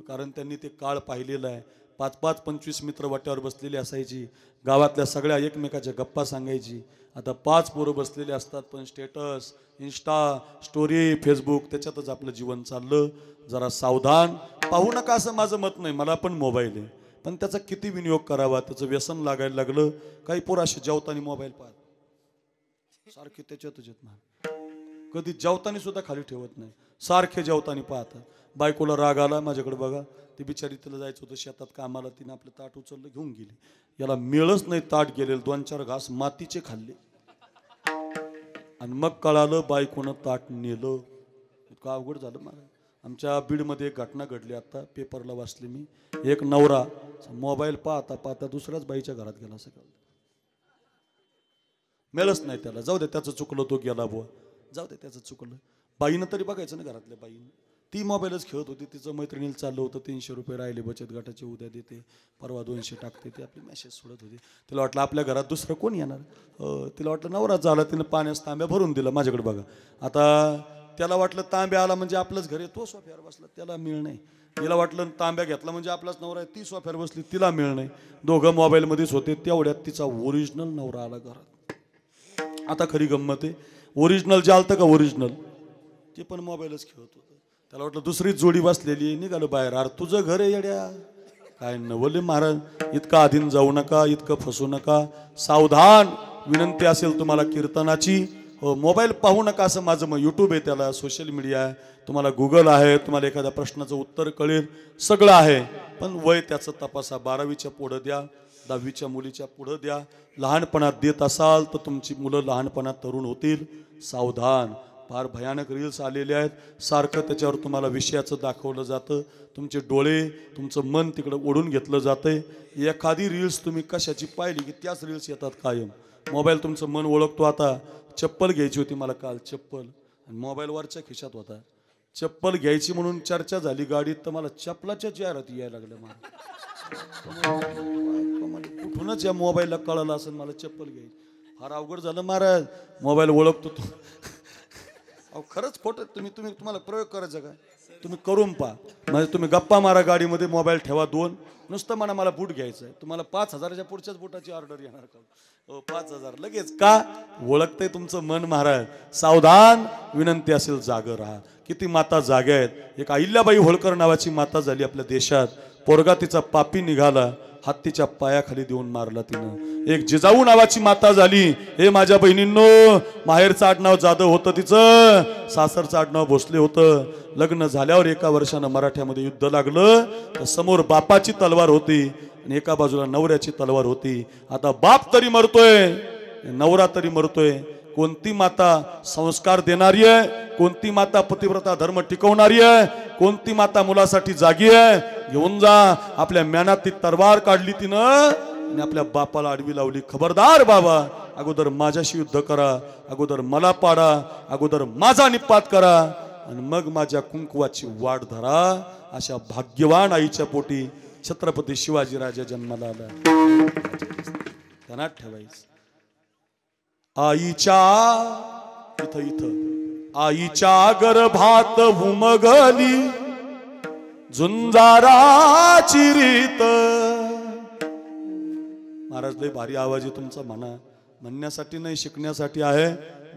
कारण त्यांनी ते काळ पाहिलेला आहे. 5-5, 25 मित्र वाट्यावर बसलेली असायची. गावातल्या सगळ्या एकमेकाच्या गप्पा सांगायची. आता 5 पोरं बसलेले असतात, पण स्टेटस, इंस्टा, स्टोरी, फेसबुक त्याच्यातच आपलं जीवन चाललं. जरा सावधान. पाहू नका असं माझं मत नाही, मला पण मोबाईल आहे, पण त्याचा किती विनियोग करावा, त्याचं व्यसन लागायला लागलं. काही पोरं असे जेवताना मोबाईल पाहत, सारखे त्याच्यातच येत नाही, कधी जेवताना सुद्धा खाली ठेवत नाही, सारखे जेवताना पाहतात. बायकोला राग आला, माझ्याकडे बघा, ती बिचारी तिला जायचं होतं शेतात कामाला, तिने आपलं ताट उचललं घेऊन गेली. याला मिळच नाही ताट गेलेलं, 2-4 घास मातीचे खाल्ले आणि मग कळालं बायकोनं ताट नेलं. इतकं अवघड झालं मला. आमच्या बीडमध्ये एक घटना घडली, आता पेपरला वाचली मी. एक नवरा मोबाईल पाहता पाहता दुसऱ्याच बाईच्या घरात गेला. सकाळ मिळच नाही त्याला. जाऊ दे, त्याचं चुकलं, तो गेला बुवा, जाऊ दे, त्याचं चुकलं. बाईनं तरी बघायचं ना, घरातल्या बाईनं. ती मोबाईलच खेळत होती. तिचं मैत्रिणीला चाललं होतं 300 रुपये राहिले बचत गटाचे, उद्या देते, परवा 200 टाकते. ते आपली मेसेज सोडत होती. तिला वाटलं आपल्या घरात दुसरं कोण येणार. तिला वाटलं नवरा झाला. तिनं पाण्यास तांब्या भरून दिला. माझ्याकडे बघा, आता त्याला वाटलं तांब्या आला म्हणजे आपलंच घर आहे, तो सोफ्यावर बसला, त्याला मिळ नाही. तिला वाटलं तांब्या घेतला म्हणजे आपलाच नवरा आहे, ती सोफ्यावर बसली, तिला मिळ नाही. दोघं मोबाईलमध्येच होते. तेवढ्यात तिचा ओरिजिनल नवरा आला घरात. आता खरी गंमत आहे, ओरिजिनल जे आलतं का ओरिजिनल, ते पण मोबाईलच खेळत होतं. त्याला वाटलं दुसरी जोडी बसलेली, निघालं बाहेर. अरे तुझं घर आहे येड्या, काय नवले महाराज. इतकं आधीन जाऊ नका, इतकं फसू नका. सावधान. विनंती असेल तुम्हाला कीर्तनाची, हो, मोबाईल पाहू नका असं माझं मग. यूट्यूब आहे, त्याला सोशल मीडिया आहे, तुम्हाला गुगल आहे, तुम्हाला एखाद्या प्रश्नाचं उत्तर कळेल, सगळं आहे. पण वय त्याचं तपासा. 12वीच्या पुढं द्या, 10वीच्या मुलीच्या पुढं द्या. लहानपणात देत असाल तर तुमची मुलं लहानपणात तरुण होतील. सावधान. फार भयानक रील्स आलेले आहेत, सारखं त्याच्यावर तुम्हाला विषयाचं दाखवलं जातं. तुमचे डोळे, तुमचं मन तिकडं ओढून घेतलं जातंय. एखादी रील्स तुम्ही कशाची पाहिली की त्याच रील्स येतात कायम. मोबाईल तुमचं मन ओळखतो. आता चप्पल घ्यायची होती मला काल, चप्पल, आणि मोबाईलवरच्या खिशात होता. चप्पल घ्यायची म्हणून चर्चा झाली गाडीत, तर मला चप्पलाच्या जाहिराती यायला लागल्या. मला कुठूनच या मोबाईलला कळलं असेल मला चप्पल घ्यायची. फार अवघड झालं महाराज. मोबाईल ओळखतो तो. अहो खरंच खोटं. तुम्हाला प्रयोग करायचा का? तुम्ही करून पहा. म्हणजे तुम्ही गप्पा मारा गाडीमध्ये, मोबाईल ठेवा 2, नुसतं मला बूट घ्यायचं आहे, तुम्हाला 5,000च्या पुढच्याच बुटाची ऑर्डर येणार का? 5,000 लगेच का? ओळखते तुमचं मन महाराज. सावधान, विनंती असेल जाग राहा. किती माता जाग्या आहेत. एक अहिल्याबाई होळकर नावाची माता झाली आपल्या देशात. पोरगा तिचा पापी निघाला, हत्तीच्या पायाखाली देऊन मारला तिनं. एक जिजाऊ नावाची माता झाली. हे माझ्या बहिणींनो, माहेरचं आडनाव जाधव होतं तिचं, सासरचं आडनाव भोसले होतं. लग्न झाल्यावर 1 वर्षानं मराठ्यामध्ये युद्ध लागलं तर समोर बापाची तलवार होती आणि एका बाजूला नवऱ्याची तलवार होती. आता बाप तरी मरतोय, नवरा तरी मरतोय. कोणती माता संस्कार देणारी आहे? कोणती माता पतिव्रता धर्म टिकवणारी आहे? कोणती माता मुलासाठी जागी आहे? घेऊन जा. आपल्या म्यानात ती तलवार काढली तिनं आणि आपल्या बापाला आडवी लावली. खबरदार बाबा, अगोदर माझ्याशी युद्ध करा, अगोदर मला पाडा, अगोदर माझा निपात करा आणि मग माझ्या कुंकवाची वाट धरा. अशा भाग्यवान आईच्या पोटी छत्रपती शिवाजीराजा जन्माला आला. ध्यानात ठेवायचं. आईच्या आईच्या गर्भात उमगली झुंजाराची रीत. महाराज लय भारी आवाज आहे तुमचा. म्हणण्यासाठी नाही, शिकण्यासाठी आहे.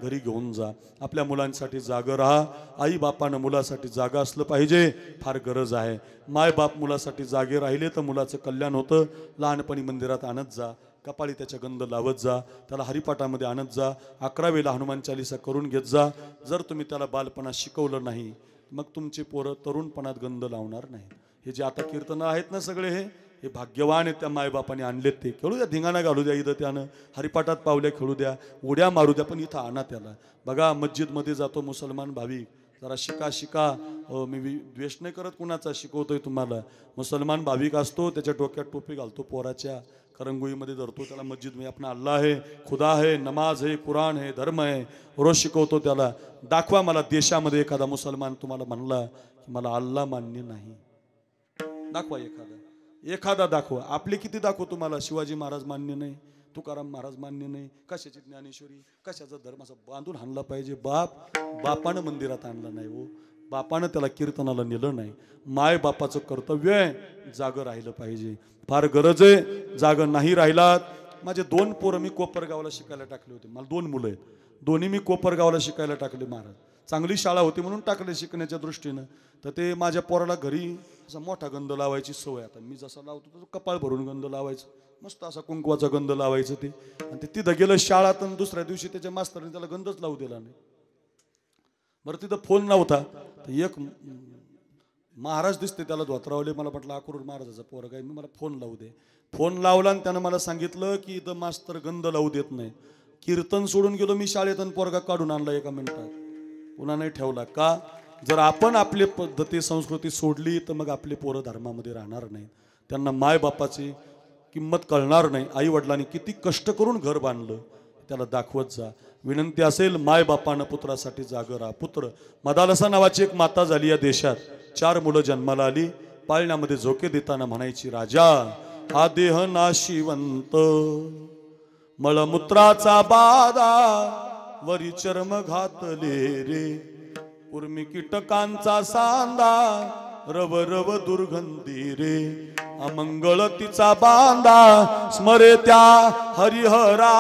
घरी घेऊन जा. आपल्या मुलांसाठी जागं राहा. आई बापानं मुलासाठी जागा असलं पाहिजे, फार गरज आहे. माय बाप मुलासाठी जागे राहिले तर मुलाचं कल्याण होतं. लहानपणी मंदिरात आणत जा, कपाळी त्याच्या गंध लावत जा, त्याला हरिपाठामध्ये आणत जा, 11 वेळेला हनुमान चालीसा करून घेत जा. जर तुम्ही त्याला बालपणात शिकवलं नाही, मग तुमची पोरं तरुणपणात गंध लावणार नाही. हे जे आता कीर्तन आहेत ना सगळे, हे भाग्यवान आहेत. त्या मायबापाने आणलेत ते. खेळू द्या, धिंगाणा घालू द्या इथं, त्यानं हरिपाठात पावल्या खेळू द्या, उड्या मारू द्या, पण इथं आणा त्याला. बघा, मस्जिदमध्ये जातो मुसलमान भाविक, जरा शिका. मी द्वेष नाही करत कुणाचा, शिकवतोय तुम्हाला. मुसलमान भाविक असतो, त्याच्या डोक्यात टोपी घालतो पोराच्या, करंगोईमध्ये धरतो त्याला. मस्जिद में अपना अल्लाह है, खुदा है, नमाज है, कुराण है, धर्म है, रोज शिकवतो त्याला. दाखवा मला देशामध्ये एखादा मुसलमान तुम्हाला म्हणला की मला अल्लाह मान्य नाही. दाखवा एखादा दाखवा. आपले किती दाखवू तुम्हाला? शिवाजी महाराज मान्य नाही, तुकाराम महाराज मान्य नाही, कशाची ज्ञानेश्वरी, कशाचा धर्म, असा बांधून आणला पाहिजे. बापानं मंदिरात आणलं नाही हो, बापानं त्याला कीर्तनाला नेलं नाही. माय बापाचं कर्तव्य आहे, जागं राहिलं पाहिजे. फार गरज आहे. जागं नाही राहिलात. माझे 2 पोरं मी कोपरगावला शिकायला टाकले होते. मला 2 मुलं आहेत, दोन्ही मी कोपरगावला शिकायला टाकले. महाराज चांगली शाळा होती म्हणून टाकले शिकण्याच्या दृष्टीनं. तर ते माझ्या पोराला घरी असा मोठा गंध लावायची सवय. आता मी जसा लावतो तो कपाळ भरून गंध लावायचं, मस्त असा कुंकवाचा गंध लावायचं ते. आणि ते तिथं गेलं शाळात, आणि दुसऱ्या दिवशी त्याच्या मास्तरने त्याला गंधच लावू दिला नाही. बरं, तिथं फोन नव्हता. तर एक महाराज दिसते त्याला धोत्रावले. मला म्हटलं अक्रूर महाराजाचा पोरगा आहे, मी मला फोन लावू दे. फोन लावला आणि त्यानं मला सांगितलं की इथं मास्तर गंध लावू देत नाही. कीर्तन सोडून गेलो मी शाळेत आणि पोरगा काढून आणला 1 मिनिटात, पुन्हा नाही ठेवला. का? जर आपण आपली पद्धती संस्कृती सोडली तर मग आपले पोरं धर्मामध्ये राहणार नाही. त्यांना माय बापाची किंमत कळणार नाही. आई वडिलांनी किती कष्ट करून घर बांधलं त्याला दाखवत जा. विनंती असेल, माय बापानं पुत्रासाठी जागं राहा. पुत्र मदालसा नावाची एक माता झाली या देशात. 4 मुलं जन्माला आली. पाळण्यामध्ये झोके देताना म्हणायची, राजा हा देह नाशिवंत, मळमूत्राचा बाधा वरी चर्म घातले रे, उर्मी कीटकांचा सांदा रव रव दुर्गंधी रे, अमंगळ तिचा बांधा स्मरे त्या हरिहरा,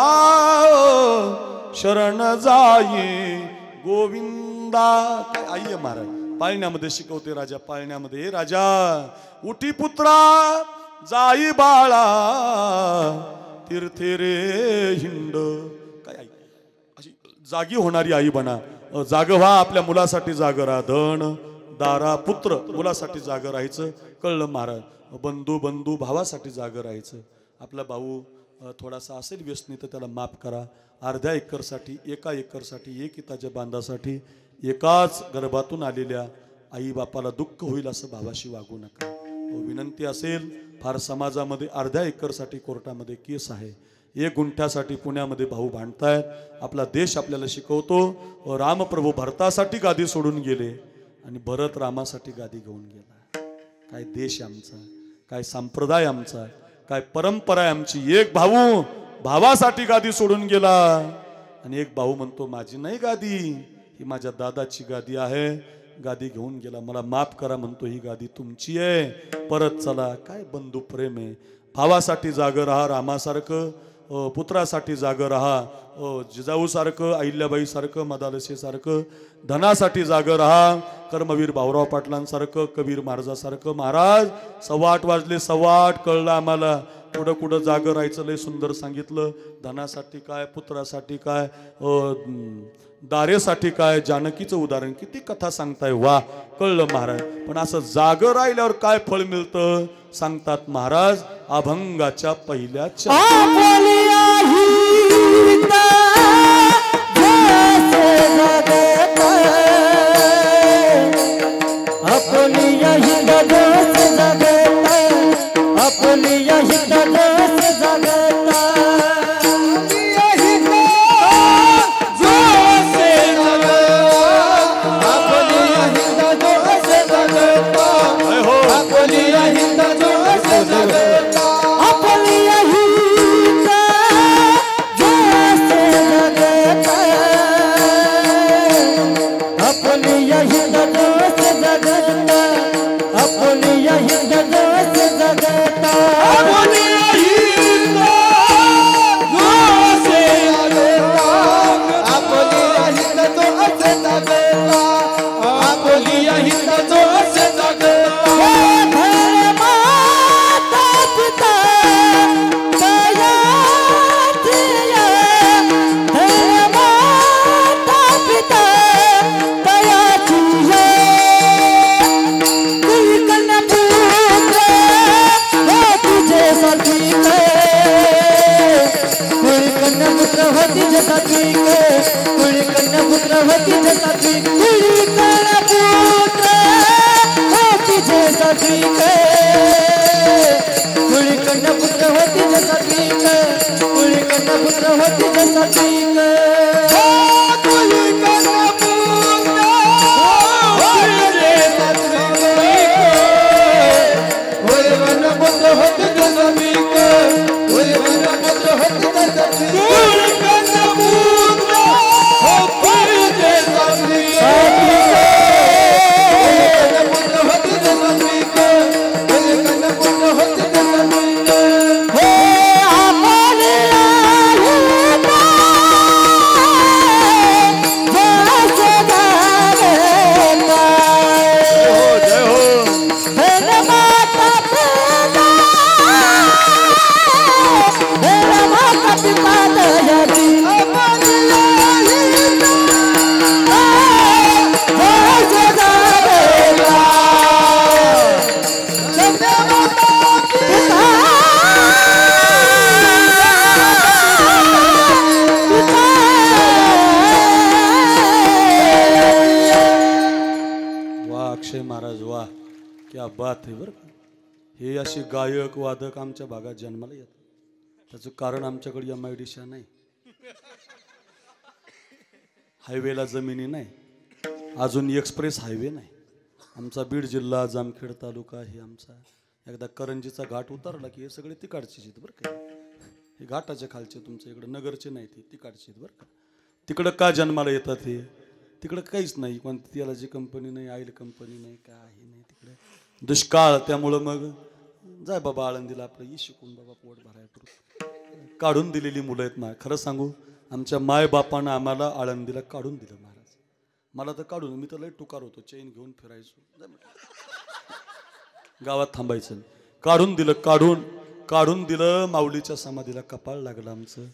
शरण जाई गोविंदा. काय आई आहे महाराज, पाळण्यामध्ये शिकवते राजा. पाळण्यामध्ये, राजा उठी पुत्रा जाई बाळा, तीर्थे रे हिंड. काय आई, अशी जागी होणारी आई बना. जाग व्हा, आपल्या मुलासाठी जाग राहा. धन दारा पुत्र मुलासाठी जाग राहायचं. कळलं महाराज? बंधू भावासाठी जाग राहायचं. आपला भाऊ थोडासा असेल व्यसनी तर त्याला माफ करा. अर्ध्या एकरसाठी, 1 एकरसाठी, 1 इताच्या बांधासाठी एकाच गर्भातून आलेल्या आई बापाला दुःख होईल असं भावाशी वागू नका. विनंती असेल, फार समाजामध्ये अर्ध्या एकरसाठी कोर्टामध्ये केस आहे. 1 गुंठ्यासाठी पुण्यामध्ये भाऊ भांडतायत. आपला देश आपल्याला शिकवतो, रामप्रभू भरतासाठी गादी सोडून गेले आणि भरत रामासाठी गादी घेऊन गेला. काय देश आमचा, काय संप्रदाय आमचा, काय परंपरा आहे आमची. 1 भाऊ भावासाठी गादी सोडून गेला आणि 1 भाऊ म्हणतो माझी नाही गादी, ही माझ्या दादाची गादी आहे. गादी घेऊन गेला. मला माफ करा म्हणतो, ही गादी तुमची आहे, परत चला. काय बंधू प्रेम आहे. भावासाठी जागं राहा रामासारखं, पुत्रासाठी जागं राहा जिजाऊसारखं, अहिल्याबाईसारखं, मदालसेसारखं. धनासाठी जागं राहा कर्मवीर भाऊराव पाटलांसारखं, कबीर महाराजासारखं. महाराज 8:15 वाजले, 8:15 कळलं आम्हाला. पुढं कुठं जागं राहायचं लय सुंदर सांगितलं. धनासाठी काय, पुत्रासाठी काय, दारेसाठी काय, जानकीचं उदाहरण, किती कथा सांगताय, वा कळलं महाराज. पण असं जागं राहिल्यावर काय फळ मिळतं सांगतात महाराज. अभंगाच्या पहिल्याच हे असे गायक वादक आमच्या भागात जन्माला येतात. त्याचं कारण आमच्याकडे MIDC नाही, हायवेला जमिनी नाही, अजून एक्सप्रेस हायवे नाही. आमचा बीड जिल्हा जामखेड तालुका हे आमचा एकदा करंजीचा घाट उतरला की हे सगळे तिकडचे आहेत बरं का. हे घाटाच्या खालचे तुमच्या इकडे नगरचे नाही, ते तिकडचे आहेत बरं का. तिकडं का जन्माला येतात हे, तिकडं काहीच नाही, कोणती तेलाची कंपनी नाही, ऑइल कंपनी नाही, काही नाही तिकडे, दुष्काळ. त्यामुळं मग जाय बाबा आळंदीला आपलं ही शिकून बाबा पोट भराय काढून दिलेली मुलं आहेत. ना खरं सांगू, आमच्या माय बापानं आम्हाला आळंदीला काढून दिलं महाराज. मला तर काढून, मी तर लय टुकार होतो, चेन घेऊन फिरायचो, गावात थांबायचं. काढून दिलं, काढून दिलं. माऊलीच्या समाधीला कपाळ लागलं, आमचं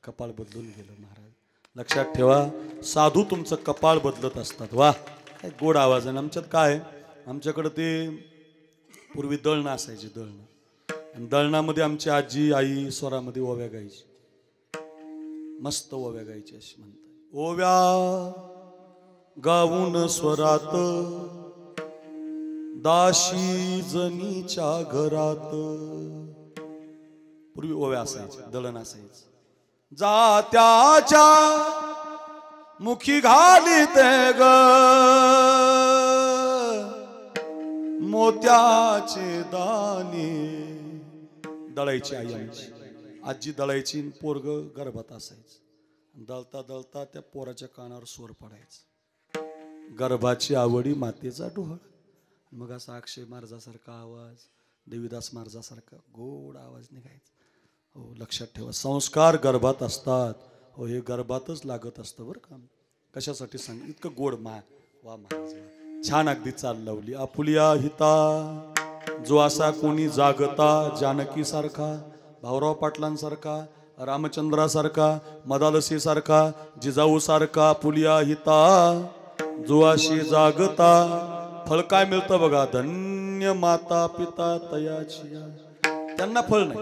कपाळ बदलून गेलं महाराज. लक्षात ठेवा, साधू तुमचं कपाळ बदलत असतात. वा काय गोड आवाज आहे. आमच्यात काय, आमच्याकडं ते पूर्वी दळणं असायची, दळणं. दळणामध्ये आमची आजी आई स्वरामध्ये ओव्या गायची, मस्त ओव्या गायची. अशी म्हणतात, ओव्या गाऊन स्वरात दाशी जनीच्या घरात. पूर्वी ओव्या असायची, दळण असायचं. जात्याच्या मुखी घालीते ग मोत्याचे दाणे. दळायची आई आमची, आजी दळायची, पोरग गर्भात असायचं. दळता दळता त्या पोराच्या कानावर स्वर पडायचं. गर्भाची आवडी मातेचा डोहळ. मग असा अक्षय महाराजासारखा आवाज, देवीदास महाराजासारखा गोड आवाज निघायचा. हो, लक्षात ठेवा, संस्कार गर्भात असतात. हो, हे गर्भातच लागत असतं बरं का. कशासाठी सांग, इतकं गोड वा महाराज, छान अगदी चाल लावली. आपुलिया हिता जो असा कोणी जागता, जानकी सारखा, भाऊराव पाटलांसारखा, रामचंद्रासारखा, मदालसी सारखा, जिजाऊ सारखा, पुलिया हिता जो अशी जागता. फळ काय मिळतं बघा, धन्य माता पिता तयाची. त्यांना फळ नाही,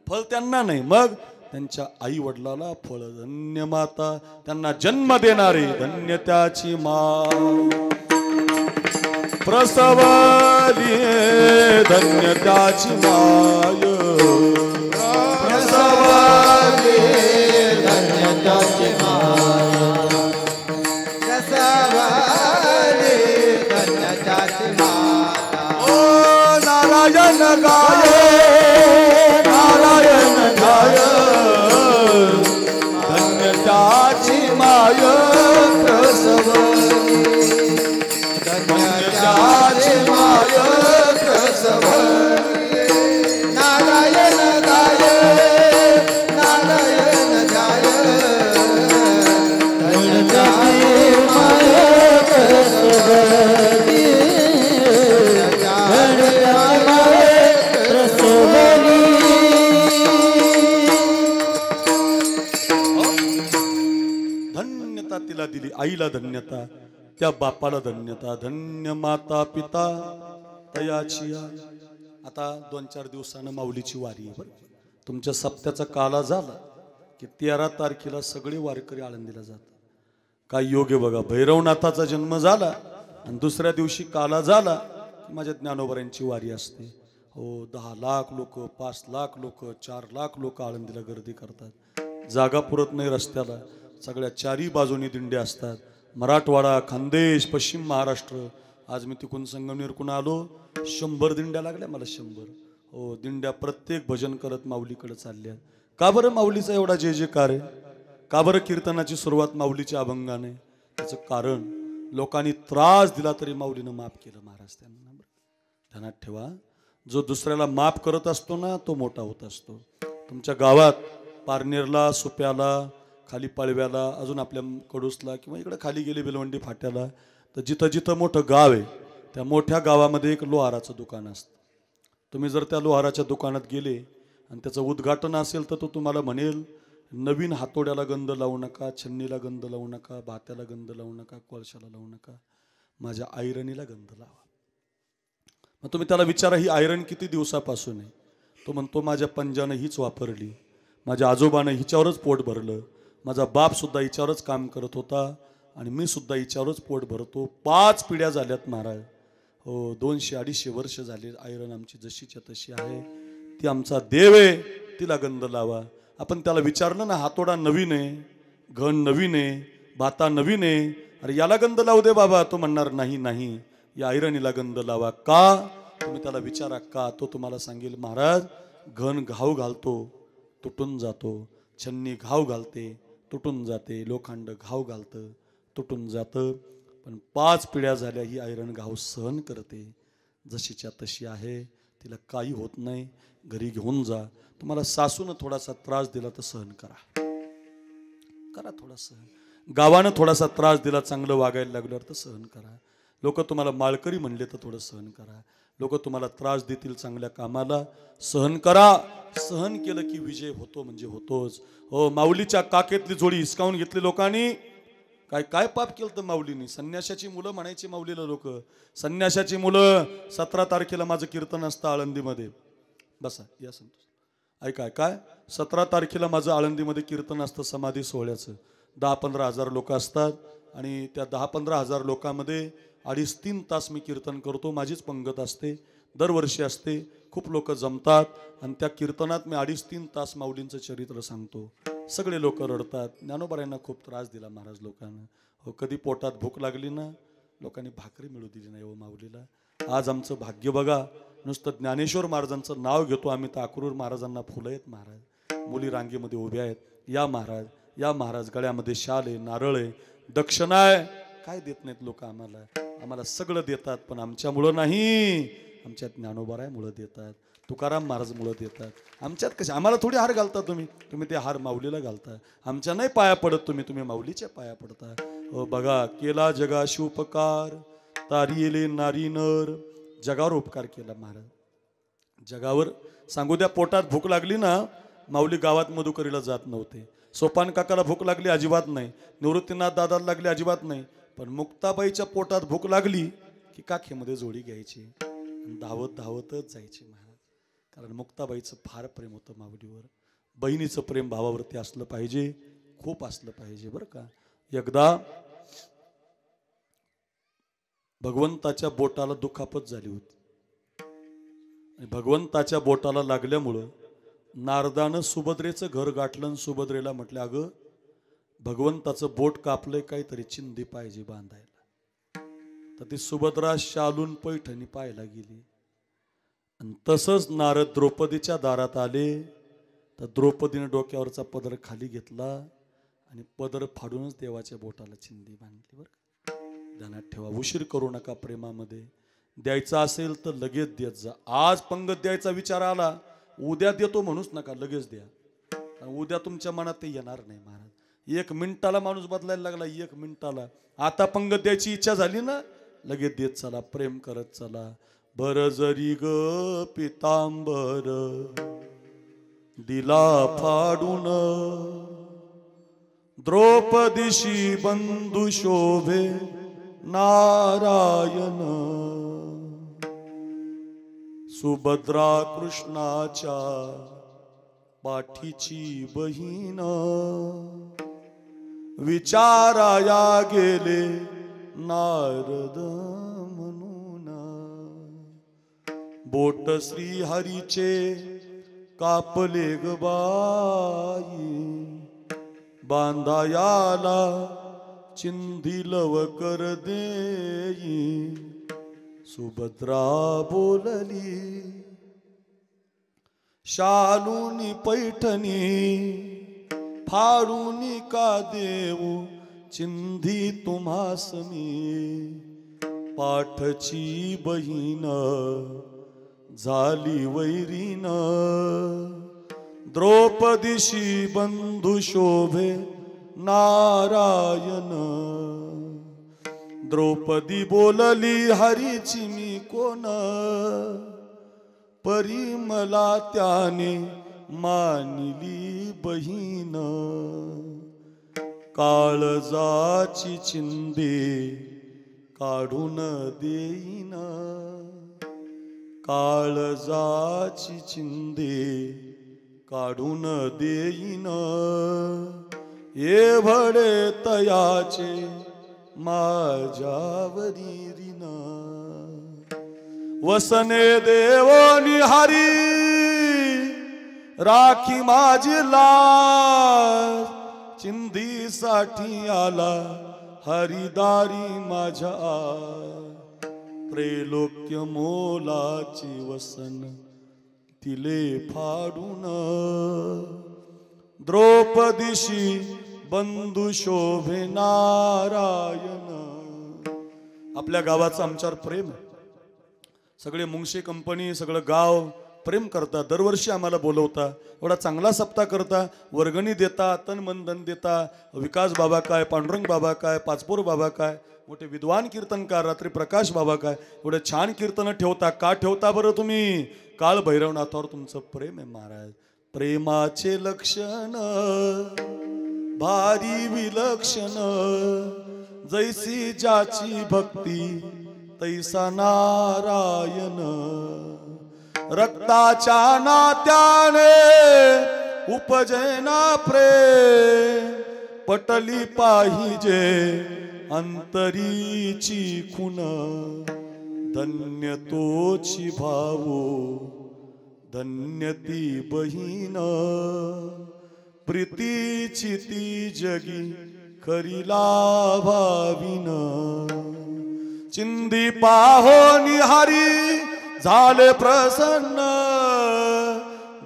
फळ त्यांना नाही, मग त्यांच्या आई वडिलाला फळ. धन्य माता, त्यांना जन्म देणारी, धन्य त्याची माय. प्रसवली धन्य त्याची माय, प्रसवली धन्य त्याची माय, प्रसवली धन्य त्याची माता. ओ नारायण गाय, नारायण गाय, धन्य त्याची माय. प्रसवली धन्य त्याची माय, प्रसवली. नारायण गाय, नारायण गाय, धन्य त्याची माय. प्रसवली धन्यता तिला दिली, आईला धन्यता, त्या बापाला धन्यता. धन्य माता पिता तयाची. आता 2-4 दिवसानं माऊलीची वारी आहे. तुमच्या सप्त्याचा काला झाला की 13 तारखेला सगळे वारकरी आळंदीला जातात. काय योग आहे बघा, भैरवनाथाचा जन्म झाला आणि दुसऱ्या दिवशी काला झाला की माझ्या ज्ञानोबरांची वारी असते. हो, 10 लाख लोक, 5 लाख लोक, 4 लाख लोक आळंदीला गर्दी करतात. जागा पुरत नाही रस्त्याला, सगळ्या 4ही बाजूनी दिंड्या असतात. मराठवाडा, खानदेश, पश्चिम महाराष्ट्र. आज मी तिकून संगमनेरकून आलो, 100 दिंड्या लागल्या मला, 100. हो, दिंड्या प्रत्येक भजन करत माऊलीकडे चालल्या. का बरं माऊलीचा एवढा जय जयकार आहे? का बरं कीर्तनाची सुरुवात माऊलीच्या अभंगाने? त्याचं कारण, लोकांनी त्रास दिला तरी माऊलीनं माफ केलं महाराज त्यांना. ध्यानात ठेवा, जो दुसऱ्याला माफ करत असतो ना, तो मोठा होत असतो. तुमच्या गावात पारनेरला, सुप्याला, खाली पाळव्याला, अजून आपल्या कडूसला किंवा इकडे खाली गेले बेलवंडी फाट्याला, तर जिथं जिथं मोठं गाव आहे त्या मोठ्या गावामध्ये एक लोहाराचं दुकान असतं. तुम्ही जर त्या लोहाराच्या दुकानात गेले आणि त्याचं उद्घाटन असेल तर तो तुम्हाला म्हणेल, नवीन हातोड्याला गंध लावू नका, छन्नीला गंध लावू नका, भात्याला गंध लावू नका, कोळशाला लावू नका, माझ्या आयरनीला गंध लावा. मग तुम्ही त्याला विचारा, ही आयरन किती दिवसापासून आहे? तो म्हणतो, माझ्या पंजानं हीच वापरली, माझ्या आजोबानं हिच्यावरच पोट भरलं, माझा बाप सुद्धा हिच्यावरच काम करत होता आणि मी सुद्धा हिच्यावरच पोट भरतो. 5 पिढ्या झाल्यात महाराज. हो, 200-250 वर्ष झाले. आयरन आमची जशीच्या तशी आहे, ती आमचा देव आहे, तिला गंध लावा. आपण त्याला विचारलं ना, हातोडा नवीन आहे, घन नवीन आहे, भाता नवीन आहे, अरे याला गंध लावू दे बाबा. तो म्हणणार, नाही नाही, या आयरनीला गंध लावा. का? तुम्ही त्याला विचारा का, तो तुम्हाला सांगेल, महाराज घन घाव घालतो, तुटून जातो, छन्नी घाव घालते, तुटून जाते, लोखंड घाव घालतं, तुटून जातं, पण 5 पिढ्या झाल्या ही आयरन घाव सहन करते, जशीच्या तशी आहे, तिला काही होत नाही. घरी घेऊन जा. तुम्हाला सासूनं थोडासा त्रास दिला तर सहन करा, करा थोडा सहन. गावानं थोडासा त्रास दिला, चांगलं वागायला लागल्यावर तर सहन करा. लोक तुम्हाला माळकरी म्हणले तर थोडं सहन करा. लोक तुम्हाला त्रास देतील चांगल्या कामाला, सहन करा. सहन केलं की विजय होतो म्हणजे होतोच. हो, माऊलीच्या काकेतली जोडी हिसकावून घेतली लोकांनी. काय काय पाप केलं तर माऊलीनी? संन्याशाची मुलं म्हणायची माऊलीला लोक, संन्याशाची मुलं 17 तारखेला माझं कीर्तन असतं आळंदीमध्ये. बसा, या संतोष. ऐका, काय 17 तारखेला माझं आळंदीमध्ये कीर्तन असतं समाधी सोहळ्याचं. 10-15 हजार लोक असतात आणि त्या 10-15 हजार लोकांमध्ये 2.5-3 तास मी कीर्तन करतो. माझीच पंगत असते, दरवर्षी असते. खूप लोक जमतात आणि त्या कीर्तनात मी 2.5-3 तास माऊलींचं चरित्र सांगतो. सगळे लोक रडतात. ज्ञानोबारांना खूप त्रास दिला महाराज लोकांना. हो, कधी पोटात भूक लागली ना, लोकांनी भाकरी मिळू दिली नाही हो माऊलीला. आज आमचं भाग्य बघा, नुसतं ज्ञानेश्वर महाराजांचं नाव घेतो आम्ही तर अक्रूर महाराजांना फुलं आहेत महाराज. मुली रांगेमध्ये उभ्या आहेत. या महाराज, या महाराज. गळ्यामध्ये शाल आहे, नारळ आहे, दक्षिणा आहे. काय देत नाहीत लोक आम्हाला, आम्हाला सगळं देतात, पण आमच्यामुळं नाही, आमच्यात ज्ञानोबारायमुळं देतात, तुकाराम महाराजमुळं देतात. आमच्यात कसे, आम्हाला थोडी हार घालता तुम्ही, तुम्ही ते हार माऊलीला घालता, आमच्या नाही पाया पडत तुम्ही, तुम्ही माऊलीच्या पाया पडता. बघा, केला जगाशी उपकार तारिले नारी नर, जगावर उपकार केला महाराज. जगावर सांगू द्या, पोटात भूक लागली ना, माऊली गावात मधुकरीला जात नव्हते. सोपान काकाला भूक लागली अजिबात नाही, निवृत्तीनाथ दादाला लागली अजिबात नाही, पण मुक्ताबाईच्या पोटात भूक लागली की काखेमध्ये जोडी घ्यायची, धावत धावतच जायची महाराज. कारण मुक्ताबाईचं फार प्रेम होतं माऊलीवर. बहिणीचं प्रेम भावावरती असलं पाहिजे, खूप असलं पाहिजे बरं का. एकदा भगवंताच्या बोटाला दुखापत झाली होती, आणि भगवंताच्या बोटाला लागल्यामुळं नारदानं सुभद्रेचं घर गाठलं आणि सुभद्रेला म्हटलं, अगं भगवंताचं बोट कापलंय, काहीतरी चिंधी पाहिजे बांधायला. तर ती सुभद्रा शालून पैठणी पाहायला गेली, आणि तसंच नारद द्रौपदीच्या दारात आले, तर द्रौपदीने डोक्यावरचा पदर खाली घेतला आणि पदर फाडूनच देवाच्या बोटाला चिंधी बांधली. बरं का, ध्यानात ठेवा, उशीर करू नका प्रेमामध्ये. द्यायचा असेल तर लगेच देत जा. आज पंगत द्यायचा विचार आला, उद्या देतो म्हणूच नका, लगेच द्या. उद्या तुमच्या मनात ते येणार नाही महाराज. 1 मिनिटाला माणूस बदलायला लागला, 1 मिनिटाला. आता पंगत द्यायची इच्छा झाली ना, लगेच देत चला, प्रेम करत चला. बर जरी ग पितांबर दिला फाडून, द्रौपदीशी बंधू शोभे नारायण, सुभद्रा कृष्णाच्या पाठीची बहीण, विचाराया गेले नारद म्हणून, बोट श्री हरीचे कापले ग बाई, बांधायाला चिंधी लवकर देई, सुभद्रा बोलली शालूनी पैठणी फाडूनी का देऊ चिंधी तुम्हास मी, पाठची बहीण झाली वैरीन, द्रौपदीशी बंधू शोभे नारायण, द्रौपदी बोलली हरीची मी कोण, परिमला त्याने मानिली बहीण, काळजाची चिंधे काढून देईन, काळजाची चिंधे काढून देईन, एवढे तयाचे माझ्यावरी ऋण, वसने देवनी हरी राखी माझी लाज, चिंधीसाठी आला हरिदारी माझ्या, त्रैलोक्य मोलाची वसन तिले फाडून, द्रौपदीशी बंधू शोभे नारायण. आपल्या गावाचं आमच्यावर प्रेम, सगळे मुंगशी कंपनी सगळं गाव प्रेम करता, दरवर्षी आम्हाला बोलवता, एवढा चांगला सप्ताह करता, वर्गणी देता, तन मन धन देता. विकास बाबा काय, पांडुरंग बाबा काय, पाचपोर बाबा काय, मोठे विद्वान कीर्तनकार रात्री प्रकाश बाबा काय, एवढे छान कीर्तन ठेवता. का ठेवता बरं तुम्ही? काळ भैरवनाथावर तुमचं प्रेम आहे महाराज. प्रेमाचे लक्षण भारी विलक्षण, जैसी ज्याची भक्ती तैसा नारायण, रक्ताच्या नात्याने उपजैना प्रेम, पटली पाहिजे अंतरीची खुन, धन्य तोची भाऊ धन्य ती बहीण, प्रीतीची ती जगी खरी लाभाविन, चिंधी पाहोनी हरी झाले प्रसन्न,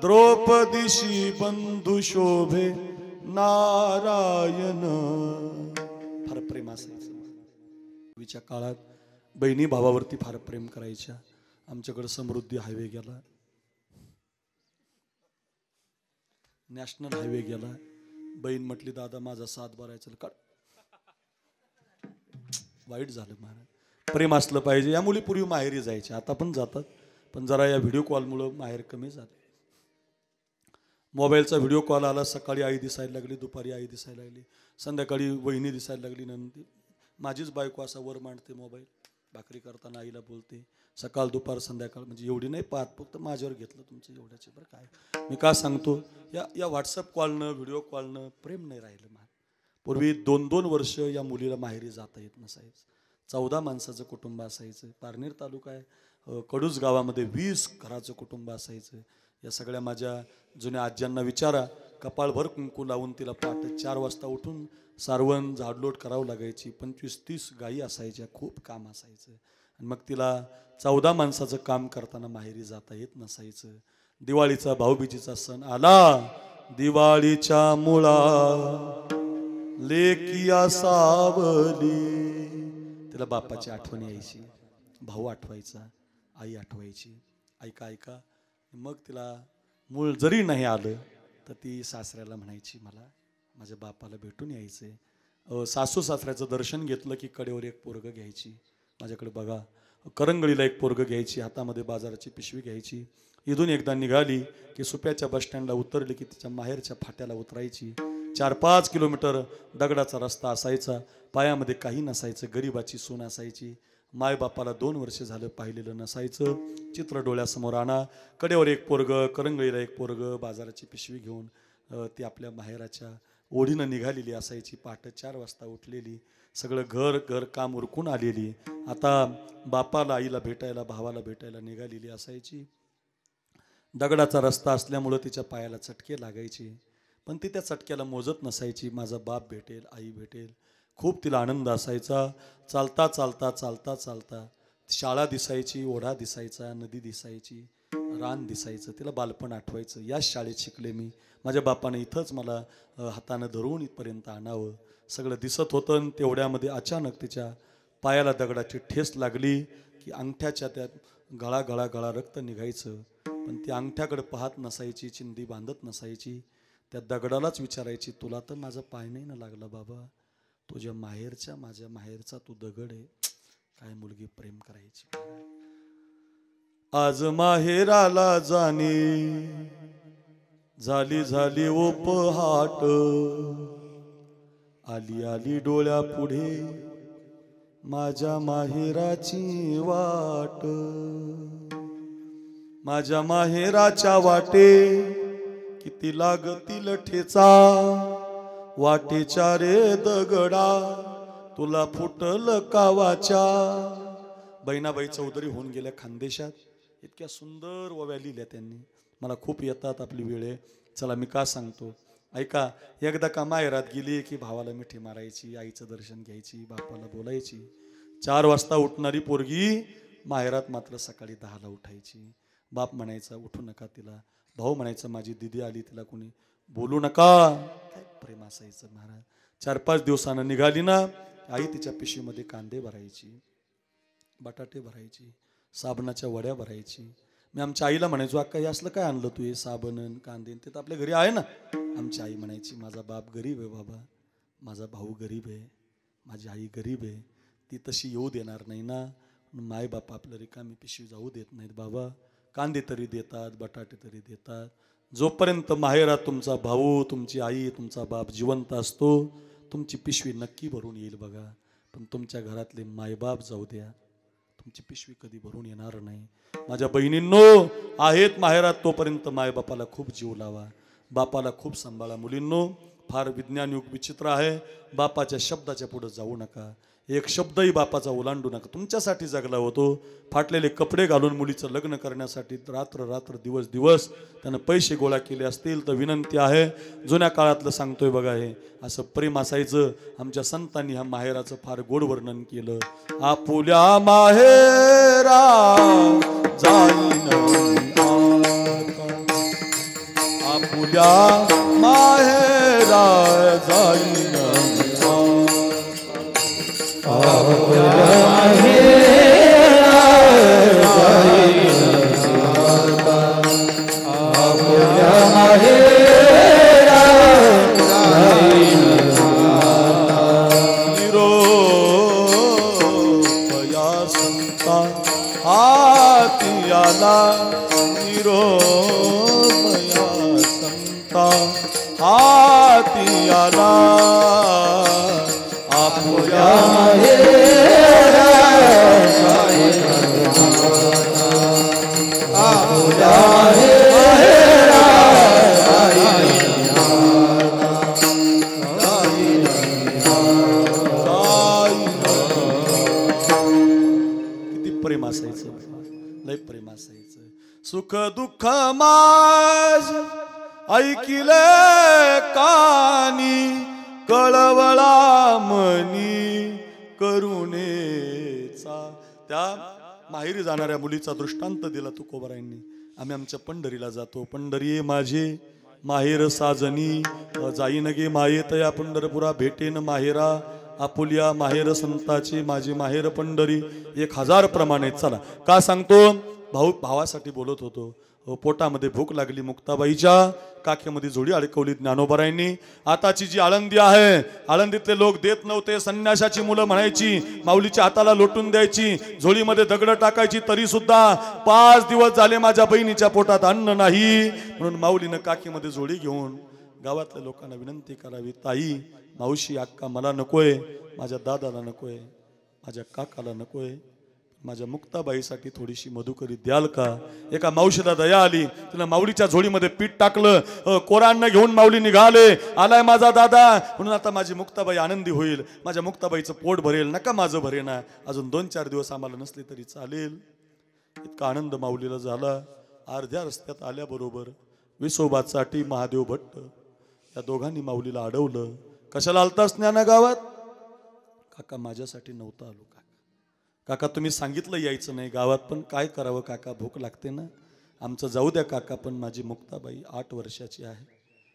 द्रौपदीशी बंधू शोभे नारायण. फार प्रेम असायचं. पूर्वीच्या काळात बहिणी भावावरती फार प्रेम करायच्या. आमच्याकडे समृद्धी हायवे गेला, नॅशनल हायवे गेला. बहीण म्हटली दादा माझा साथ भरायचा का, वाईट झालं महाराज. प्रेम असलं पाहिजे. या मुली पूर्वी माहेरी जायच्या, आता पण जातात, पण जरा या व्हिडिओ कॉलमुळं माहेर कमी झालं. मोबाईलचा व्हिडिओ कॉल आला, सकाळी आई दिसायला लागली, दुपारी आई दिसायला लागली, संध्याकाळी वहिनी दिसायला लागली. नंतर माझीच बायको असा वर मांडते मोबाईल, भाकरी करताना आईला बोलते, सकाळ दुपार संध्याकाळ, म्हणजे एवढी नाही पाहत, फक्त माझ्यावर घेतलं तुमचं एवढ्याचे. बरं काय मी का सांगतो, या व्हॉट्सअप कॉलनं व्हिडिओ कॉलनं प्रेम नाही राहिलं. पूर्वी 2-2 वर्ष या मुलीला माहेरी जाता येत नसायचं. 14 माणसाचं कुटुंब असायचं. पारनेर तालुका आहे, कडूस गावामध्ये 20 घराचं कुटुंब असायचं. या सगळ्या माझ्या जुन्या आज्यांना विचारा, कपाळभर कुंकू लावून तिला पहाटे 4 वाजता उठून सारवण झाडलोट करावं लागायची. 25-30 गायी असायच्या, खूप काम असायचं. आणि मग तिला 14 माणसाचं काम करताना माहेरी जाता येत नसायचं. दिवाळीचा भाऊबीजेचा सण आला, दिवाळीच्या मुळा लेकिया सावली, तिला बापाची आठवण यायची, भाऊ आठवायचा, आई आठवायची. ऐका मग तिला मूळ जरी नाही आलं तर ती सासऱ्याला म्हणायची मला माझ्या बापाला भेटून यायचंय. सासू सासऱ्याचं दर्शन घेतलं की कडेवर एक पोरगं घ्यायची. माझ्याकडे बघा, करंगळीला एक पोरगं घ्यायची, हातामध्ये बाजाराची पिशवी घ्यायची. इथून एकदा निघाली की सुप्याच्या बसस्टँडला उतरली की तिच्या माहेरच्या फाट्याला उतरायची. 4-5 किलोमीटर दगडाचा रस्ता असायचा, पायामध्ये काही नसायचं, गरिबाची सून असायची. मायबापाला 2 वर्ष झालं पाहिलेलं नसायचं. चित्र डोळ्यासमोर आणा, कडेवर एक पोरगं, करंगळीला एक पोरगं, बाजाराची पिशवी घेऊन ती आपल्या माहेराच्या ओढीनं निघालेली असायची. पहाटे 4 वाजता उठलेली, सगळं घर काम उरकून आलेली. आता बापाला आईला भेटायला, भावाला भेटायला निघालेली असायची. दगडाचा रस्ता असल्यामुळं तिच्या पायाला चटके लागायचे, पण ती त्या चटक्याला मोजत नसायची. माझा बाप भेटेल, आई भेटेल, खूप तिला आनंद असायचा. चालता चालता चालता चालता शाळा दिसायची, ओढा दिसायचा, नदी दिसायची, रान दिसायचं. तिला बालपण आठवायचं. याच शाळेत शिकले मी. माझ्या बापाने इथंच मला हातानं धरून इथपर्यंत आणावं. सगळं दिसत होतं. तेवढ्यामध्ये अचानक तिच्या पायाला दगडाची ठेस लागली की अंगठ्याच्या त्यात गळा रक्त निघायचं. पण ती अंगठ्याकडे पाहत नसायची, चिंधी बांधत नसायची. त्या दगडालाच विचारायची, तुला तर माझा पाय नाही ना लागला बाबा, तुझ्या माहेरच्या माझ्या माहेरचा तू दगड आहे. काय मुलगी प्रेम करायची. आज माहेराला जाणे झाली ओ पहाट, आली डोळ्या पुढे माझ्या माहेराची वाट. माझ्या माहेराच्या वाटे किती लागतील ठेचा, वाटेच्या रे दगडा तुला फुटल कावाच्या. बहिणाबाई चौधरी होऊन गेल्या खानदेशात. इतक्या सुंदर ओव्या लिहिल्या त्यांनी, मला खूप येतात. आपली वेळ आहे, चला मी का सांगतो ऐका. एकदा का माहेरात गेली की भावाला मिठी मारायची, आईचं दर्शन घ्यायची, बापाला बोलायची. 4 वाजता उठणारी पोरगी माहेरात मात्र सकाळी 10ला उठायची. बाप म्हणायचा उठू नका तिला, भाऊ म्हणायचं माझी दिदी आली तिला कोणी बोलू नका. काय प्रेम असायचं महाराज. 4-5 दिवसानं निघाली ना, आई तिच्या पिशवीमध्ये कांदे भरायची, बटाटे भरायची, साबणाच्या वड्या भरायची. मी आमच्या आईला म्हणायचो अक्का हे असलं काय आणलं तू, हे साबण कांदे, ते तर आपल्या घरी आहे ना. आमची आई म्हणायची माझा बाप गरीब आहे बाबा, माझा भाऊ गरीब आहे, माझी आई गरीब आहे, ती तशी येऊ देणार नाही ना. माय बाप आपलं रिकामी पिशवी जाऊ देत नाहीत बाबा. कांदे तरी देतात, बटाटे तरी देतात. जोपर्यंत माहेरात तुमचा भाऊ, तुमची आई, तुमचा बाप जिवंत असतो, तुमची पिशवी नक्की भरून येईल बघा. पण तुमच्या घरातले मायबाप जाऊ द्या, तुमची पिशवी कधी भरून येणार नाही. माझ्या बहिणींनो, आहेत माहेरात तोपर्यंत मायबापाला खूप जीव लावा, बापाला खूप सांभाळा. मुलींनो, फार विज्ञान युग विचित्र आहे. बापाच्या शब्दाच्या पुढे जाऊ नका, एक शब्दही बापाचा ओलांडू नका. तुमच्यासाठी जगला होतो. फाटलेले कपडे घालून मुलीचं लग्न करण्यासाठी रात्र दिवस त्यानं पैसे गोळा केले असतील तर विनंती आहे, जुन्या काळातलं सांगतोय बघा, हे असं प्रेम असायचं. आमच्या संतांनी ह्या माहेराचं फार गोड वर्णन केलं. आपुल्या माहेरा जाईन आपुल्या माहेरा जाईन निरोपया संता हाती आला आपुल्या प्रेम असायचं, लय प्रेम असायचं. सुख दुःख माझ ऐकिले कानी कळवळा मनी करुणेचा. त्या माहेरी जाणाऱ्या मुलीचा दृष्टांत दिला तुकोबारायांनी. आम्ही आमच्या पंढरीला जातो. पंढरी माझे माहेर साजनी जाईन गे मायेत या पंढरपुरा भेटेन माहेरा आपुल्या माहेर संताची माझी माहेर पंढरी 1000 प्रमाणे. चला का सांगतो, भावासाठी बोलत होतो. पोटामध्ये भूक लागली मुक्ताबाईच्या, काखेमध्ये जोडी अडकवली ज्ञानोबारायांनी. आताची जी आळंदी आहे, आळंदीतले लोक देत नव्हते. संन्याशाची मुलं म्हणायची, माऊलीच्या हाताला लोटून द्यायची, झोळीमध्ये दगड टाकायची, तरी सुद्धा 5 दिवस झाले माझ्या बहिणीच्या पोटात अन्न नाही. म्हणून माऊलीनं काखेमध्ये जोडी घेऊन गावातल्या लोकांना विनंती करावी, ताई मावशी अक्का मला नकोय, माझ्या दादाला नकोय, माझ्या काकाला नकोय, माझ्या मुक्ताबाईसाठी थोडीशी मधुकरी द्याल का. एका मावशीला दया आली, तिनं माऊलीच्या झोळीमध्ये पीठ टाकलं, कोरांना घेऊन माऊली निघाले. आलाय माझा दादा, म्हणून आता माझी मुक्ताबाई आनंदी होईल, माझ्या मुक्ताबाईचं पोट भरेल, नका माझं भरेना, अजून 2-4 दिवस आम्हाला नसले तरी चालेल. इतका आनंद माऊलीला झाला. अर्ध्या रस्त्यात आल्याबरोबर विसोबासाठी महादेव भट्ट या दोघांनी माऊलीला अडवलं. कशाला आलतास ज्ञाना गावात? काका माझ्यासाठी नव्हतं आलो. काका तुम्ही सांगितलं यायचं नाही गावात, पण काय करावं काका, भूक लागते ना. आमचं जाऊ द्या काका, पण माझी मुक्ताबाई 8 वर्षाची आहे,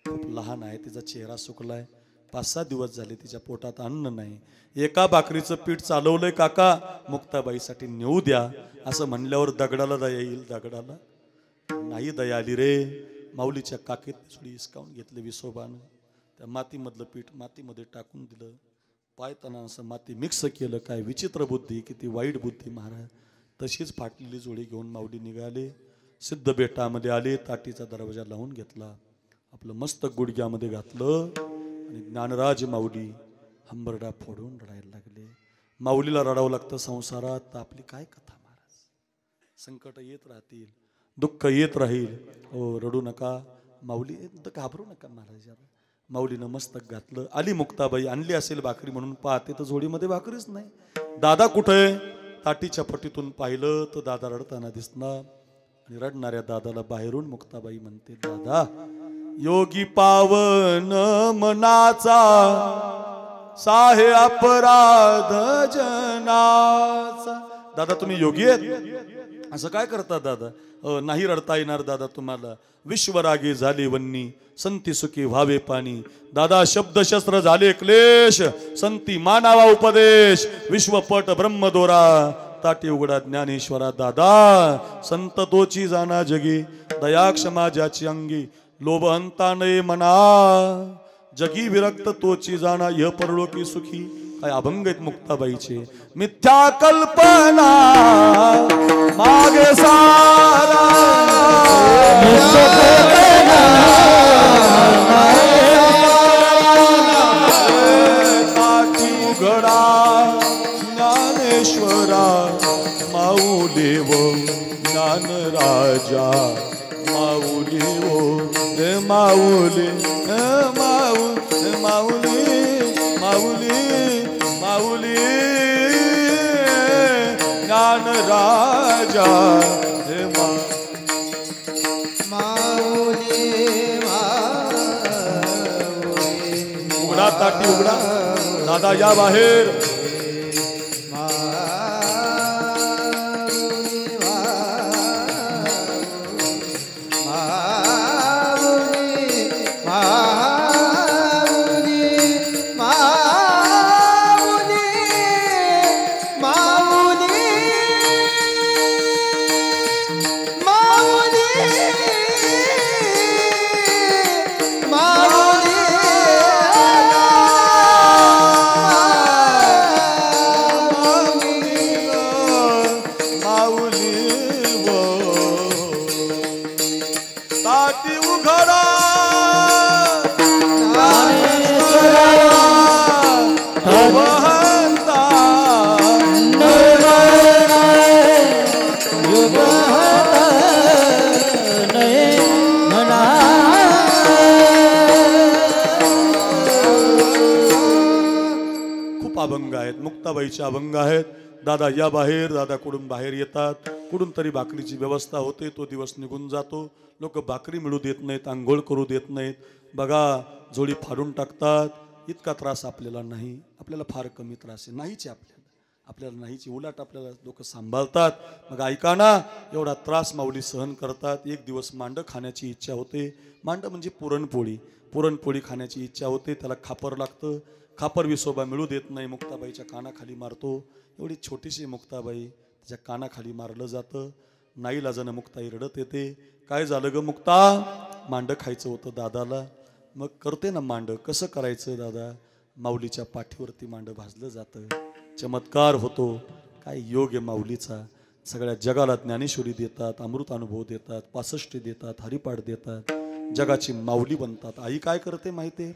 खूप लहान आहे, तिचा चेहरा सुकलाय, 5-6 दिवस झाले तिच्या पोटात अन्न नाही. एका भाकरीचं पीठ चालवलंय काका, मुक्ताबाईसाठी नेऊ द्या. असं म्हणल्यावर दगडाला दया येईल, दगडाला नाही दया आली रे. माऊलीच्या काकेत थोडी हिसकावून घेतले विसोबानं. त्या मातीमधलं पीठ मातीमध्ये टाकून दिलं, पायताना असं माती मिक्स केलं. काय विचित्र बुद्धी, किती वाईट बुद्धी महाराज. तशीच फाटलेली जोडी घेऊन माऊली निघाले. सिद्ध बेटामध्ये आले, ताटीचा दरवाजा लावून घेतला, आपलं मस्तक गुडघ्यामध्ये घातलं आणि ज्ञानराज माऊली हंबरडा फोडून रडायला लागले. माऊलीला रडावं लागतं संसारात, तर आपली काय कथा महाराज. संकट येत राहतील, दुःख येत राहील, हो रडू नका माऊली, घाबरू नका महाराज. माऊलीनं मस्तक घातलं. आली मुक्ताबाई, आणली असेल भाकरी म्हणून पाहते तर जोडीमध्ये भाकरीच नाही. दादा कुठे? ताटीच्या पटीतून पाहिलं तर दादा रडताना दिसणार. आणि रडणाऱ्या दादाला बाहेरून मुक्ताबाई म्हणते, दादा योगी पावन मनाचा साहे अपराध जनाचा. दादा तुम्ही योगी आहेत? असं काय करता दादा? नाही रडता येणार दादा तुम्हाला. विश्वरागी झाली वन्नी, संती सुखी व्हावे पाणी. दादा शब्दशस्त्र झाले क्लेश, संती मानावा उपदेश. विश्वपट ब्रह्मदोरा, ताटी उघडा ज्ञानेश्वरा. दादा संत तोची जाना जगी, दया क्षमा ज्याची अंगी. लोभ अंता नये मना, जगी विरक्त तोची जाना. य परलोकी सुखी. काय अभंग आहेत मुक्ताबाईचे. मिथ्या कल्पना मागे सारा, ताटी उघडा ज्ञानेश्वरा. माऊली वो ज्ञान राजा, माऊली वो माऊली माऊली माऊली माऊली ज्ञान राजा. उघडा ताटी उघडा, दादा या बाहेर. पाठी उघडा खूप अभंग आहेत, मुक्ताबाईचे अभंग आहेत. दादा या बाहेर, दादा कुठून बाहेर येतात, कुठून तरी भाकरीची व्यवस्था होते, तो दिवस निघून जातो. लोक भाकरी मिळू देत नाहीत, आंघोळ करू देत नाहीत, बघा जोडी फाडून टाकतात. इतका त्रास आपल्याला नाही, आपल्याला फार कमी त्रास आहे, नाहीच आपल्याला नाहीची. उलट आपल्याला लोक सांभाळतात. मग ऐका ना, एवढा त्रास माऊली सहन करतात. एक दिवस मांड खाण्याची इच्छा होते. मांड म्हणजे पुरणपोळी खाण्याची इच्छा होते. त्याला खापर लागतं. खापर विसोबा मिळू देत नाही, मुक्ताबाईच्या कानाखाली मारतो. एवढी छोटीशी मुक्ताबाई, त्याच्या कानाखाली मारलं जातं. नाईलाजानं मुक्ताई रडत येते. काय झालं ग मुक्ता? मांड खायचं होतं दादाला. मग करते ना मांड. कसं करायचं दादा? माऊलीच्या पाठीवरती मांड भाजलं जातं. चमत्कार होतो. काय योग आहे माऊलीचा. सगळ्या जगाला ज्ञानेश्वरी देतात, अमृत अनुभव देतात, 65 देतात, हरिपाठ देतात, जगाची माऊली बनतात. आई काय करते माहिती?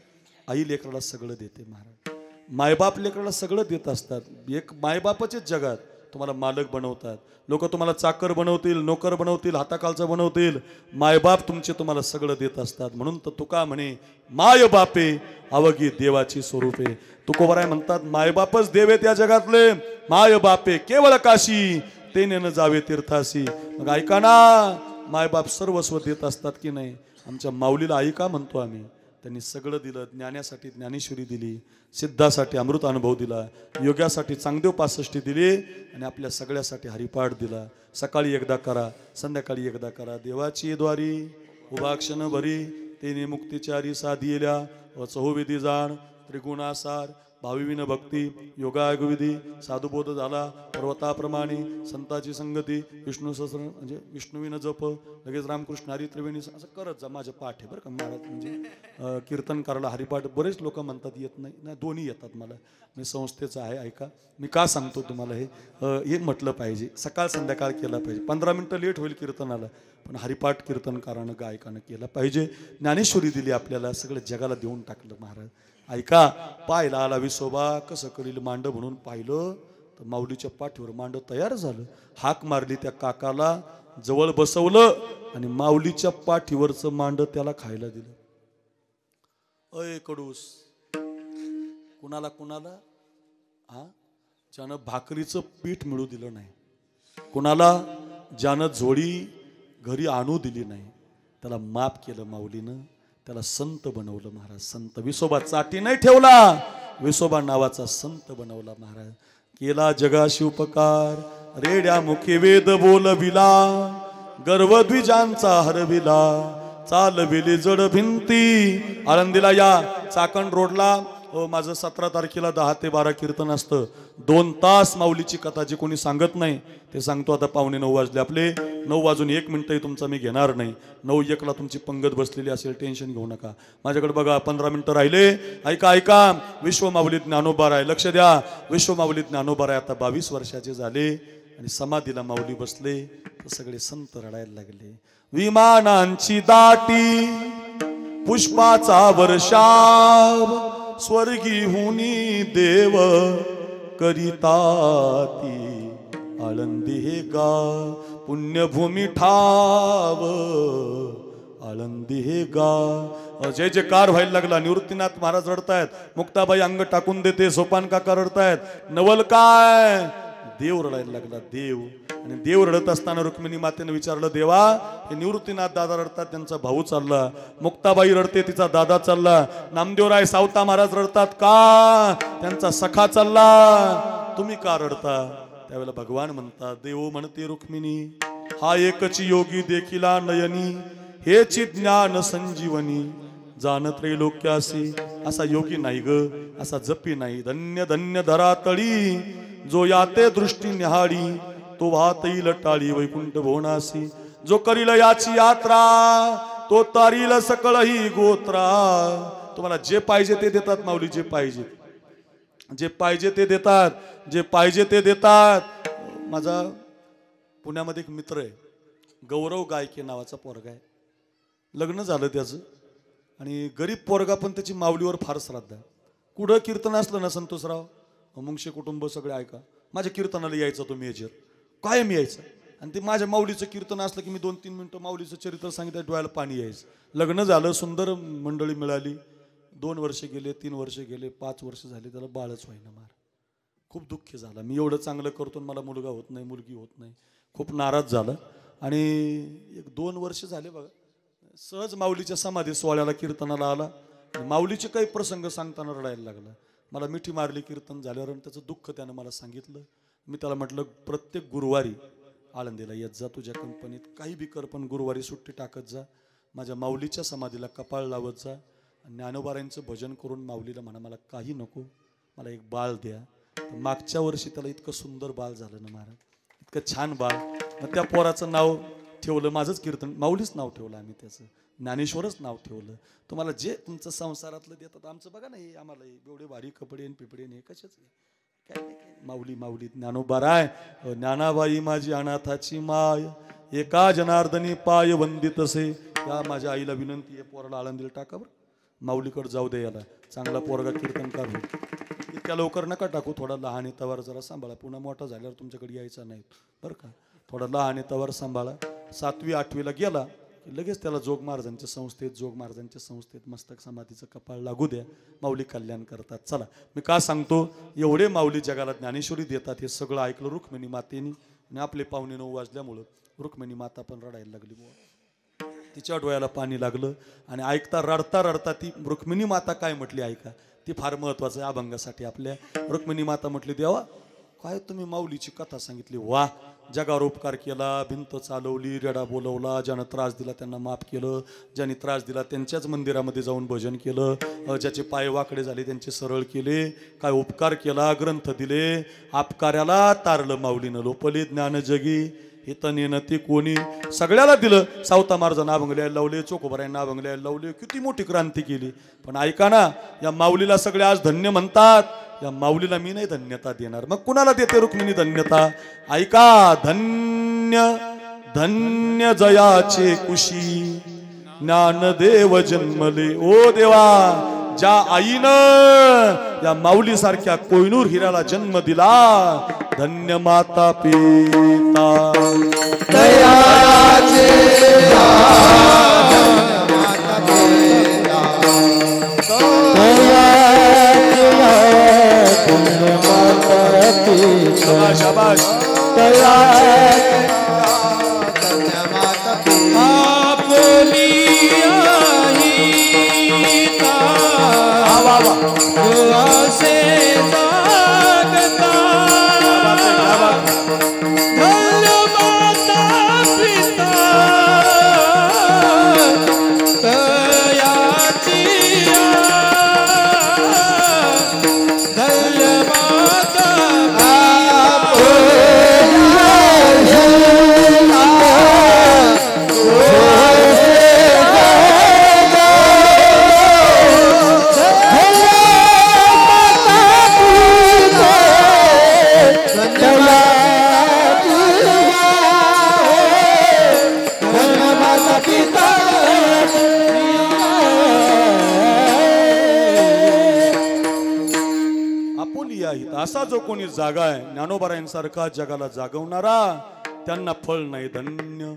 आई लेकराला सगळं देते महाराज. मायबाप लेकराला सगळं देत असतात. एक मायबापाचेच जगात तुम्हाला मालक बनवतात. लोक तुम्हाला चाकर बनवतील, नोकर बनवतील, हाताखालचं बनवतील. मायबाप तुमचे तुम्हाला सगळं देत असतात. म्हणून तर तुका म्हणे माय बापे अवघी देवाची स्वरूपे. तुकोबराय म्हणतात मायबापच देव आहेत या जगातले. माय बापे केवळ काशी ते नेणं जावे तीर्थासी. मग ऐका ना, मायबाप सर्वस्व देत असतात की नाही? आमच्या माऊलीला आई का म्हणतो आम्ही? त्यांनी सगळं दिलं. ज्ञानासाठी ज्ञानेश्वरी दिली, सिद्धासाठी अमृत अनुभव दिला, योगासाठी चांगदेव 65 दिली, आणि आपल्या सगळ्यासाठी हरिपाठ दिला. सकाळी एकदा करा, संध्याकाळी एकदा करा. देवाची द्वारी उभा क्षण भरी, तेने मुक्तीचारी साधियल्या व चहुविधी जाण. त्रिगुणासार भाविविन भक्ती योगागविधी. साधुबोध झाला पर्वताप्रमाणे. संताची संगती विष्णू सहस्र म्हणजे विष्णुविन जप. लगेच रामकृष्ण हरी त्रिवेणी असं करत जा. माझं पाठ आहे बरं का महाराज. म्हणजे कीर्तन करायला हरिपाठ बरेच लोक म्हणतात येत नाही. दोन्ही येतात मला. मी संस्थेचं आहे. ऐका मी का सांगतो तुम्हाला हे म्हटलं पाहिजे. सकाळ संध्याकाळ केला पाहिजे. 15 मिनटं लेट होईल कीर्तनाला, पण हरिपाठ कीर्तनकारानं गायकानं केलं पाहिजे. ज्ञानेश्वरी दिली आपल्याला, सगळं जगाला देऊन टाकलं महाराज. ऐका, पाहिला आला विसोबा कसं करील मांड म्हणून पाहिलं तर माऊलीच्या पाठीवर मांड तयार झालं. हाक मारली त्या काकाला, जवळ बसवलं आणि माऊलीच्या पाठीवरचं मांड त्याला खायला दिलं. अय कडूस, कुणाला ज्यानं भाकरीचं पीठ मिळू दिलं नाही, कुणाला ज्यानं झोळी घरी आणू दिली नाही, त्याला माफ केलं माऊलीनं. त्याला संत बनवलं महाराज. संत विसोबा चाटी नाही ठेवला, विसोबा नावाचा संत बनवला महाराज. केला जगाशी उपकार, रेड्या मुखे वेद बोलविला, गर्वद्विजांचा हरविला, चालविली जड भिंती. आळंदीला या चाकण रोडला माझं 17 तारखेला 10 ते 12 कीर्तन असतं. 2 तास माऊलीची कथा जी कोणी सांगत नाही ते सांगतो. आता 9:15 वाजले आपले. 9 वाजून 1 मिनिटही तुमचा मी घेणार नाही. 9:01 तुमची पंगत बसलेली असेल, टेन्शन घेऊ नका. माझ्याकडे बघा 15 मिनिटं राहिले. ऐका विश्व माऊली ज्ञानोबा आहे. लक्ष द्या, विश्व माऊली ज्ञानोबा आहे. आता 22 वर्षाचे झाले आणि समाधीला माऊली बसले तर सगळे संत रडायला लागले. विमानांची दाटी पुष्पाचा वर्षाव, स्वर्गी हुनी देव करिताती. आळंदी हे गाव पुण्यभूमी ठाव, आळंदी हे गाव. जय जयकार व्हायला लागला. निवृत्तीनाथ महाराज रडतायत, मुक्ताबाई अंग टाकून देते, सोपान काका रडतायत. नवल काय? देव रडायला लागला. देव. आणि देव रडत असताना रुक्मिणी मातेने विचारलं, देवा हे निवृत्तीनाथ दादा रडतात, त्यांचा भाऊ चालला. मुक्ताबाई रडते, तिचा दादा चालला. नामदेवराय सावता महाराज रडतात, का? त्यांचा सखा चालला. तुम्ही का रडता? त्यावेळेला भगवान म्हणतात, देव म्हणते रुक्मिणी, हा एकच योगी देखिला नयनी, हेची ज्ञान संजीवनी. जाण त्रैलोक्यासी असा योगी नाही ग, असा जपी नाही. धन्य धन्य धरातळी जो याते दृष्टी निहाळी, तो वाहतईल टाळी वैकुंठ भोवनासी. जो करील याची यात्रा, तो तारील सकळ ही गोत्रा. तुम्हाला जे पाहिजे ते देतात माऊली. जे पाहिजे ते देतात. जे पाहिजे ते देतात. माझा पुण्यामध्ये एक मित्र आहे, गौरव गायके नावाचा पोरगा आहे. लग्न झालं त्याचं आणि गरीब पोरगा पण त्याची माऊलीवर फार श्रद्धा आहे. कुठं कीर्तन असलं ना संतोषराव मुंगशे कुटुंब सगळे ऐका, माझ्या कीर्तनाला यायचा तो मेजर कायम यायचा. आणि ते माझ्या माऊलीचं कीर्तन असलं की मी 2-3 मिनिटं माऊलीचं चरित्र सांगितलं डोळ्याला पाणी यायचं. लग्न झालं, सुंदर मंडळी मिळाली. 2 वर्ष गेले, 3 वर्ष गेले, 5 वर्ष झाले, त्याला बाळच व्हायना. मार खूप दुःख झाला. मी एवढं चांगलं करतो मला मुलगा होत नाही, मुलगी होत नाही. खूप नाराज झाला. आणि 1-2 वर्ष झाले बघा, सहज माऊलीच्या समाधी सोहळ्याला कीर्तनाला आला. माऊलीचे काही प्रसंग सांगताना रडायला लागला. मला मिठी मारली कीर्तन झाल्यावर आणि त्याचं दुःख त्यानं मला सांगितलं. मी त्याला म्हटलं प्रत्येक गुरुवारी आळंदीला येत जा, तुझ्या कंपनीत काही बी कर, पण गुरुवारी सुट्टी टाकत जा, माझ्या माऊलीच्या समाधीला कपाळ लावत जा. ज्ञानोबारायांचं भजन करून माऊलीला म्हणा मला काही नको, मला एक बाळ द्या. मागच्या वर्षी त्याला इतकं सुंदर बाळ झालं ना महाराज, इतकं छान बाळ. मग त्या पोराचं नाव ठेवलं माझंच कीर्तन, माऊलीच नाव ठेवलं आम्ही, त्याचं ज्ञानेश्वरच नाव ठेवलं. तुम्हाला जे तुमचं संसारातलं देतात, आमचं बघा ना हे आम्हाला एवढे भारी कपडे आणि पिपडे हे कशाच काय माऊली माऊली ज्ञानोबाराय. ज्ञानाबाई माझी अनाथाची माय, एका जनार्दनी पाय वंदित असे. या माझ्या आईला विनंती आहे, पोराला आळंदीला टाका बरं, माऊलीकडे जाऊ दे, याला चांगला पोरगा कीर्तनकार होईल. इतक्या लवकर नका टाकू, थोडा लहान आहे तवार जरा सांभाळा, पुन्हा मोठा झाल्यावर तुमच्याकडे यायचा नाही बरं का. थोडा लहान आहे तवार सांभाळा. 7वी 8वीला गेला लगेच त्याला जोग महाराजांच्या संस्थेत मस्तक समाधीचं कपाळ लागू द्या, माऊली कल्याण करतात. चला मी का सांगतो, एवढे माऊली जगाला ज्ञानेश्वरी देतात हे सगळं ऐकलं रुक्मिणी मातेनी. आणि आपले 8:45 वाजल्यामुळं रुक्मिणी माता पण रडायला लागली. तिच्या डोळ्याला पाणी लागलं. आणि ऐकता रडता रडता ती रुक्मिणी माता काय म्हटली ऐका, ती फार महत्वाचं आहे अभंगासाठी आपल्या. रुक्मिणी माता म्हटली, देवा काय तुम्ही माऊलीची कथा सांगितली, वा जगावर उपकार केला, भिंत चालवली, रेडा बोलवला, ज्यानं त्रास दिला त्यांना माफ केलं, ज्याने त्रास दिला त्यांच्याच मंदिरामध्ये जाऊन भजन केलं, ज्याचे पाय वाकडे झाले त्यांचे सरळ केले, काय उपकार केला, ग्रंथ दिले, आपकार्याला तारलं माऊलीनं लोपले ज्ञान जगी, हितनेनं ते कोणी सगळ्याला दिलं. सावता महाराजांना अभंगल्याला लावले, चोखोबारायांना अभंगल्याला लावले, किती मोठी क्रांती केली. पण ऐका ना, या माऊलीला सगळे आज धन्य म्हणतात, या माऊलीला मी नाही धन्यता देणार. मग कुणाला देते रुक्मिणी धन्यता ऐका. धन्य धन्य जयाचे कुशी ज्ञानदेव जन्मले. ओ देवा, ज्या आईनं या माऊली सारख्या कोयनूर हिऱ्याला जन्म दिला, धन्य माता पिता दयाचे शाबाश. असा जो कोणी जागा आहे ज्ञानोबारायांसारखा जगाला जागवणारा, त्यांना फळ नाही. धन्य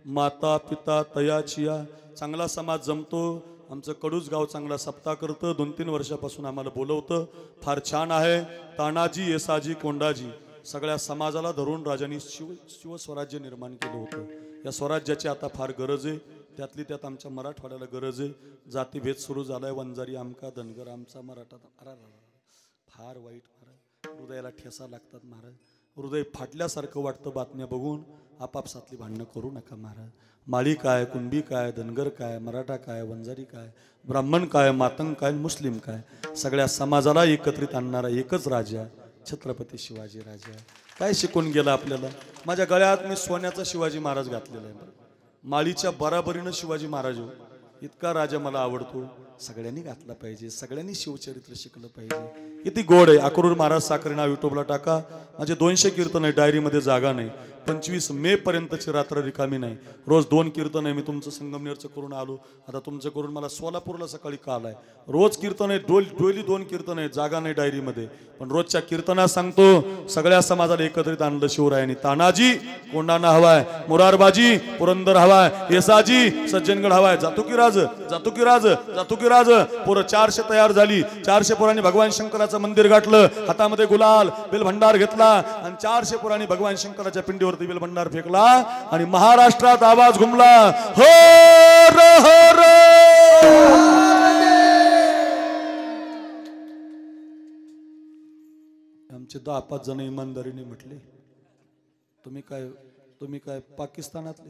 माता पिता तयाचिया. चांगला समाज जमतो. आमचं कडूच गाव चांगला सप्ताह करतं, 2-3 वर्षापासून आम्हाला बोलवतं, फार छान आहे. तानाजी येसाजी कोंडाजी सगळ्या समाजाला धरून राजांनी शिवस्वराज्य निर्माण केलं होतं. या स्वराज्याची आता फार गरज आहे. त्यातली त्यात आमच्या मराठवाड्याला गरज आहे. जातीभेद सुरू झालाय, वंजारी आमका धनगर आमचा मराठा. फार वाईट महाराज, हृदयाला ठेसा लागतात महाराज. हृदय फाटल्यासारखं वाटतं बातम्या बघून. आपापसातली भांडणं करू नका महाराज. माळी काय, कुणबी काय, धनगर काय, मराठा काय, वंजारी काय, ब्राह्मण काय, मातंग काय, मुस्लिम काय, सगळ्या समाजाला एकत्रित आणणारा एकच राजा छत्रपती शिवाजी राजा. काय शिकून गेला आपल्याला. माझ्या गळ्यात मी सोन्याचा शिवाजी महाराज घातलेला आहे. माळीच्या बराबरीनं शिवाजी महाराज हो. इतका राजा मला आवडतो. सगळ्यांनी घातला पाहिजे, सगळ्यांनी शिवचरित्र शिकलं पाहिजे. किती गोड आहे. अक्रूर महाराज साखरे नाव युट्यूबला टाका. माझे 200 कीर्तन आहे, डायरीमध्ये जागा नाही. 25 मे पर्यंतची रात्र रिकामी नाही. रोज 2 कीर्तन आहे. मी तुमचं संगमनेरचं करून आलो, आता तुमचं करून मला सोलापूरला सकाळी काल आहे. रोज कीर्तन आहे, डोली 2 कीर्तन आहे, जागा नाही डायरीमध्ये. पण रोजच्या कीर्तनात सांगतो सगळ्या समाजाला एकत्रित आणलं शिवरायांनी. तानाजी कोंडाणा हवाय, मुरारबाजी पुरंदर हवाय, येसाजी सज्जनगड हवाय. जातो की राज, जातो की राज, जातो की राज. पोरं 400 तयार झाली. 400 पोरांनी भगवान शंकराचं मंदिर गाठलं. हातामध्ये गुलाल बेल भंडार घेतला आणि 400 पोरांनी भगवान शंकराच्या पिंडीवरती बेल भंडार फेकला आणि महाराष्ट्रात आवाज घुमला, हो र. आमचे 10-5 जण इमानदारीने म्हटले, तुम्ही काय पाकिस्तानातले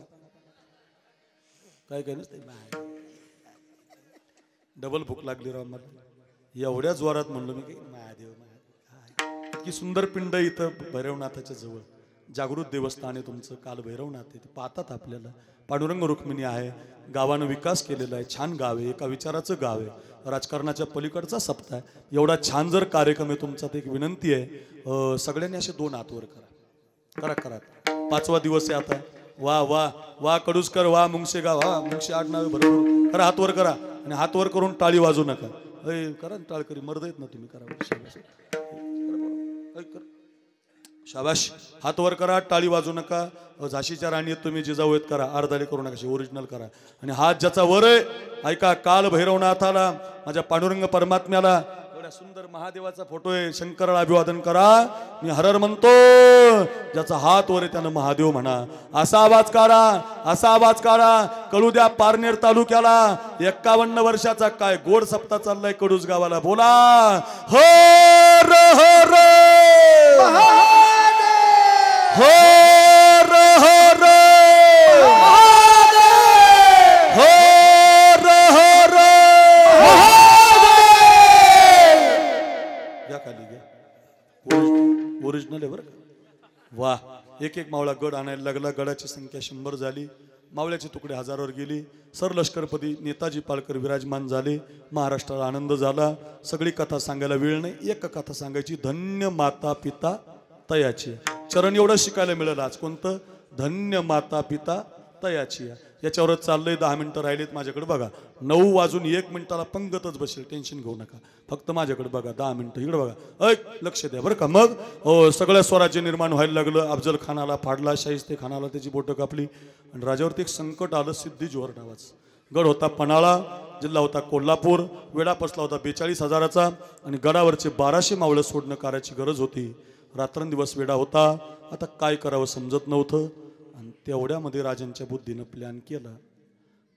काय नसते. डबल भूक लागली राव मला. एवढ्या जोरात म्हणलो मी की महादेव इतकी सुंदर पिंड इथं भैरवनाथाच्या जवळ. जागृत देवस्थान आहे तुमचं, काल भैरवनाथ आहे, ते पाहतात आपल्याला. पांडुरंग रुक्मिणी आहे. गावानं विकास केलेला आहे. छान गाव आहे, एका विचाराचं गाव आहे. राजकारणाच्या पलीकडचा सप्ताह आहे. एवढा छान जर कार्यक्रम आहे तुमचा, तर एक विनंती आहे, सगळ्यांनी असे 2 हात वर करा. करा. 5वा दिवस आहे आता. वा वा वा कडुसकर, वा मुंगशेगाव, हा मुंगशे आडनावे बरोबर करा. हात वर करा आणि हात वर करून टाळी वाजू नका. करा टाळकरी, मर्द आहेत ना तुम्ही, करा. शाबाश. हात वर करा, टाळी वाजू नका. झाशीच्या राणी तुम्ही जिजाऊ आहेत, करा. अर्धाले करू नका, ओरिजिनल करा. आणि हात ज्याचा वर आहे, ऐका, काल भैरवनाथाला, माझ्या पांडुरंग परमात्म्याला, एवढ्या सुंदर महादेवाचा फोटो आहे, शंकराला अभिवादन करा. मी हरर म्हणतो, ज्याचा हात वर आहे त्यानं महादेव म्हणा. असा आवाज काढा, असा आवाज काढा. कळू द्या पारनेर तालुक्याला 51 वर्षाचा काय गोड सप्ताह चाललाय कडूस गावाला. बोला हो र हो र, हो र हो र, हो र हो र. घ्या खाली, घ्या. ओरिजिनल आहे बरं का. वा. एक मावळा गड आणायला लागला. गडाची संख्या 100 झाली. मावळ्याची तुकडे हजारावर गेली. सर लष्करपती नेताजी पालकर विराजमान झाले. महाराष्ट्राला आनंद झाला. सगळी कथा सांगायला वेळ नाही, एक कथा सांगायची. धन्य माता पिता तयाची. चरण एवढं शिकायला मिळालं आज. कोणतं? धन्य माता पिता तयाची. याच्यावरच चाललंय. 10 मिनिटं राहिलेत माझ्याकडे बघा. 9 वाजून 1 मिनिटाला पंगतच बसेल. टेन्शन घेऊ नका, फक्त माझ्याकडे बघा. 10 मिनिटं इकडे बघा. लक्ष द्या बरं का. मग सगळं स्वराज्य निर्माण व्हायला लागलं. अफजल खानाला फाडला, शाहिस्ते खानाला त्याची बोटं कापली आणि राजावरती एक संकट आलं. सिद्धी जोहर नावाचं. गड होता पन्हाळा, जिल्हा होता कोल्हापूर. वेढा पसला होता 42,000चा आणि गडावरचे 1200 मावळं सोडणं करायची गरज होती. रात्रंदिवस वेढा होता. आता काय करावं समजत नव्हतं. आणि तेवढ्यामध्ये राजांच्या बुद्धीनं प्लॅन केला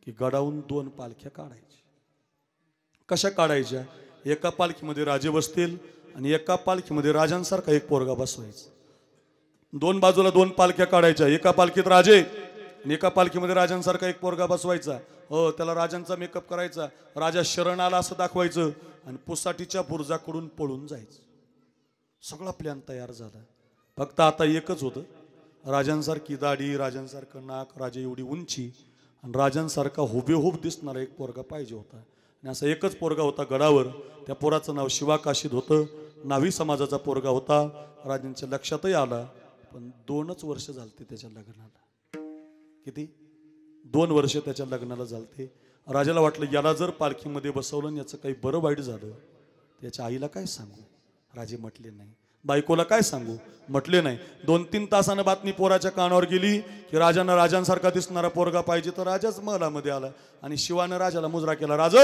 की गडाहून 2 पालख्या काढायच्या. कशा काढायच्या? एका पालखीमध्ये राजे बसतील आणि एका पालखीमध्ये राजांसारखा एक पोरगा बसवायचा. 2 बाजूला 2 पालख्या काढायच्या. एका पालखीत राजे आणि एका पालखीमध्ये राजांसारखा एक पोरगा बसवायचा. त्याला राजांचा मेकअप करायचा. राजा शरण आला असं दाखवायचं आणि पुसाटीच्या बुर्जाकडून पळून जायचं. सगळा प्लॅन तयार झाला. फक्त आता एकच होतं, राजांसारखी दाढी, राजांसारखं नाक, राजा एवढी उंची आणि राजांसारखा हुबेहूब दिसणारा एक पोरगा पाहिजे होता. आणि असा एकच पोरगा होता गडावर. त्या पोराचं नाव शिवा काशीद होतं. नावी समाजाचा पोरगा होता. राजांच्या लक्षातही आला. पण 2च वर्ष झालते त्याच्या लग्नाला. किती? 2 वर्ष त्याच्या लग्नाला झालते. राजाला वाटलं याला जर पालखीमध्ये बसवलं आणि याचं काही बरं वाईट झालं, त्याच्या आईला काय सांगू? राजे म्हटले नाही. बायकोला काय सांगू? म्हटले नाही. 2-3 तासानं बातमी पोराच्या कानावर गेली की राजांना राजांसारखा दिसणारा पोरगा पाहिजे. तर राजाच महलामध्ये आला आणि शिवानं राजाला मुजरा केला. राज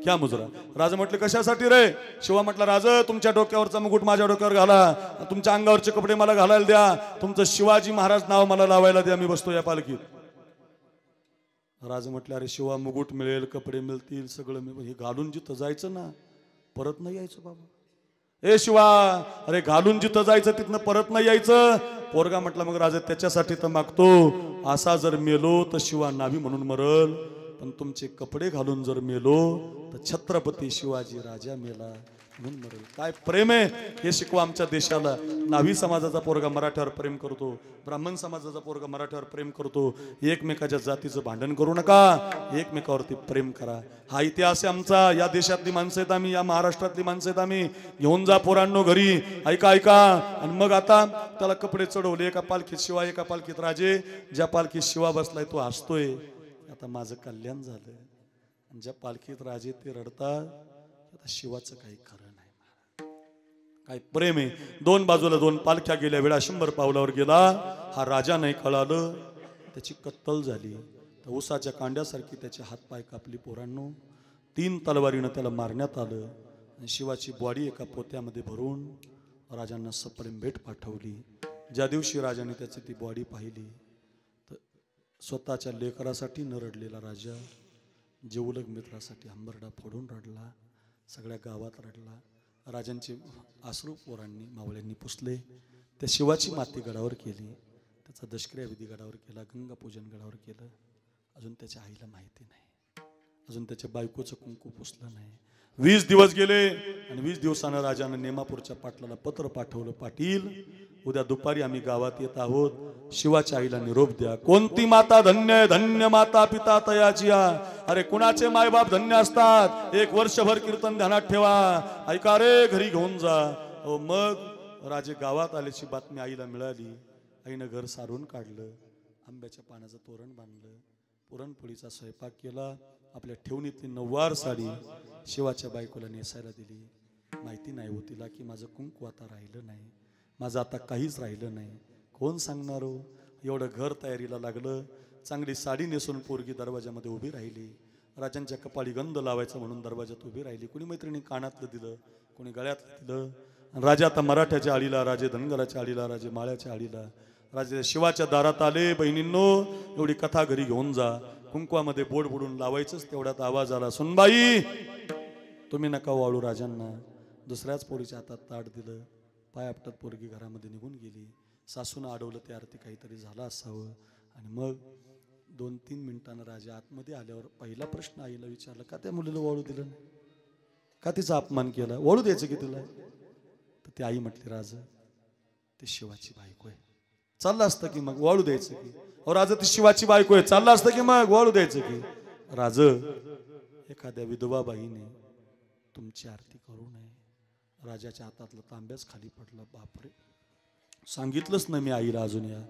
क्या मुजरा? राजा म्हटले कशासाठी रे? शिवा म्हटला राज तुमच्या डोक्यावरचा मुकुट माझ्या डोक्यावर घाला, तुमच्या अंगावरचे कपडे मला घालायला द्या, तुमचं शिवाजी महाराज नाव मला लावायला द्या, मी बसतो या पालखीत. राजा म्हटले अरे शिवा मुकुट मिळेल, कपडे मिळतील, सगळं मी हे घालून जिथं जायचं ना परत नाही यायचं बाबा. ए शिवा, अरे घालून जिथं जायचं तिथनं परत नाही यायचं. पोरगा म्हटला मग राजा त्याच्यासाठी तर मागतो, असा जर मेलो तर शिवा नावी म्हणून मरल, पण तुमचे कपडे घालून जर मेलो तर छत्रपती शिवाजी राजा मेला म्हणून मरेल. काय प्रेम आहे हे शिकवा आमच्या देशाला. न्हावी समाजाचा पोरगा मराठ्यावर प्रेम करतो, ब्राह्मण समाजाचा पोरगा मराठ्यावर प्रेम करतो. एकमेकाच्या जातीचं भांडण करू नका, एकमेकावरती प्रेम करा. हा इतिहास आहे आमचा. या देशातली माणसं आहेत आम्ही, या महाराष्ट्रातली माणसं आहेत आम्ही. घेऊन जा पोरांनो घरी, ऐका ऐका. आणि मग आता त्याला कपडे चढवले, एका पालखीत शिवा, एका पालखीत राजे. ज्या पालखीत शिवा बसलाय तो हसतोय, आता माझं कल्याण झालं. आणि ज्या पालखीत राजे ते रडतात, आता शिवाचं काही खरं नाही. काय प्रेम आहे. दोन बाजूला दोन पालख्या गेल्या वेळा 100 पावलावर गेला. हा राजा नाही कळालं, त्याची कत्तल झाली. तर उसाच्या कांड्यासारखी त्याचे हातपाय कापली पोरांनो. 3 तलवारीनं त्याला मारण्यात आलं. आणि शिवाची बॉडी एका पोत्यामध्ये भरून राजांना सप्रेम भेट पाठवली. ज्या दिवशी राजाने त्याची ती बॉडी पाहिली तर स्वतःच्या लेकरासाठी न रडलेला राजा जेवलग मित्रासाठी हंबरडा फोडून रडला. सगळ्या गावात रडला. राजांचे आश्रू पोरांनी मावळ्यांनी पुसले. त्या शिवाची माती गडावर केली, त्याचा दशक्रिया विधी गडावर केला, गंगा पूजन गडावर केलं. अजून त्याच्या आईला माहिती नाही, अजून त्याच्या बायकोचं कुंकू पुसलं नाही. 20 दिवस गेले आणि 20 दिवसानं राजानं नेमापूरच्या पाटलाला पत्र पाठवलं, पाटील उद्या दुपारी आम्ही गावात येत आहोत, शिवाच्या आईला निरोप द्या. कोणती माता धन्य, धन्य माता पिता तयाची. अरे कुणाचे मायबाप धन्य असतात. 1 वर्षभर कीर्तन ध्यानात ठेवा, ऐका रे, घरी घेऊन जा. मग राजे गावात आल्याची बातमी आईला मिळाली. आईनं घर सारून काढलं, आंब्याच्या पानाचं तोरण बांधलं, पुरणपोळीचा स्वयंपाक केला. आपल्या ठेवणीतली 9वार साडी शिवाच्या बायकोला नेसायला दिली. माहिती नाही हो तिला की माझं कुंकू आता राहिलं नाही, माझं आता काहीच राहिलं नाही. कोण सांगणार हो. एवढं घर तयारीला लागलं. चांगली साडी नेसून पोरगी दरवाजामध्ये उभी राहिली. राजांच्या कपाळी गंध लावायचं म्हणून दरवाजात उभी राहिली. कोणी मैत्रिणी कानातलं दिलं, कोणी गळ्यातलं दिलं. राजा आता मराठ्याच्या आळीला, राजे धनगराच्या आळीला, राजे माळ्याच्या आळीला, राजे शिवाच्या दारात आले. बहिणींनो, एवढी कथा घरी घेऊन जा. कुंकवामध्ये बोट बुडून लावायचंच तेवढ्यात आवाज आला, सुनबाई तुम्ही नका वाळू राजांना. दुसऱ्याच पोरीच्या हातात ताट दिलं. पाय आपटत पोरगी घरामध्ये निघून गेली. सासूनं अडवलं ते आरती काहीतरी झालं असावं. आणि मग 2-3 मिनिटांना राजा आतमध्ये आल्यावर पहिला प्रश्न आईला विचारला, का त्या मुलीला वाळू दिलं नाही, का तिचा अपमान केला, वाळू द्यायचं की तिला. तर ती आई म्हटली, राज ती शिवाची बायको आहे, चाललं असतं की मग वाळू द्यायचं की. अहो राज ती शिवाची बायको आहे, चाललं असतं की मग वाळू द्यायचं की. राज एखाद्या विधवा बाईने तुमची आरती करू नये. राजाच्या हातातलं तांब्याच खाली पडलं. बापरे, सांगितलंच नाही मी आईला अजून. या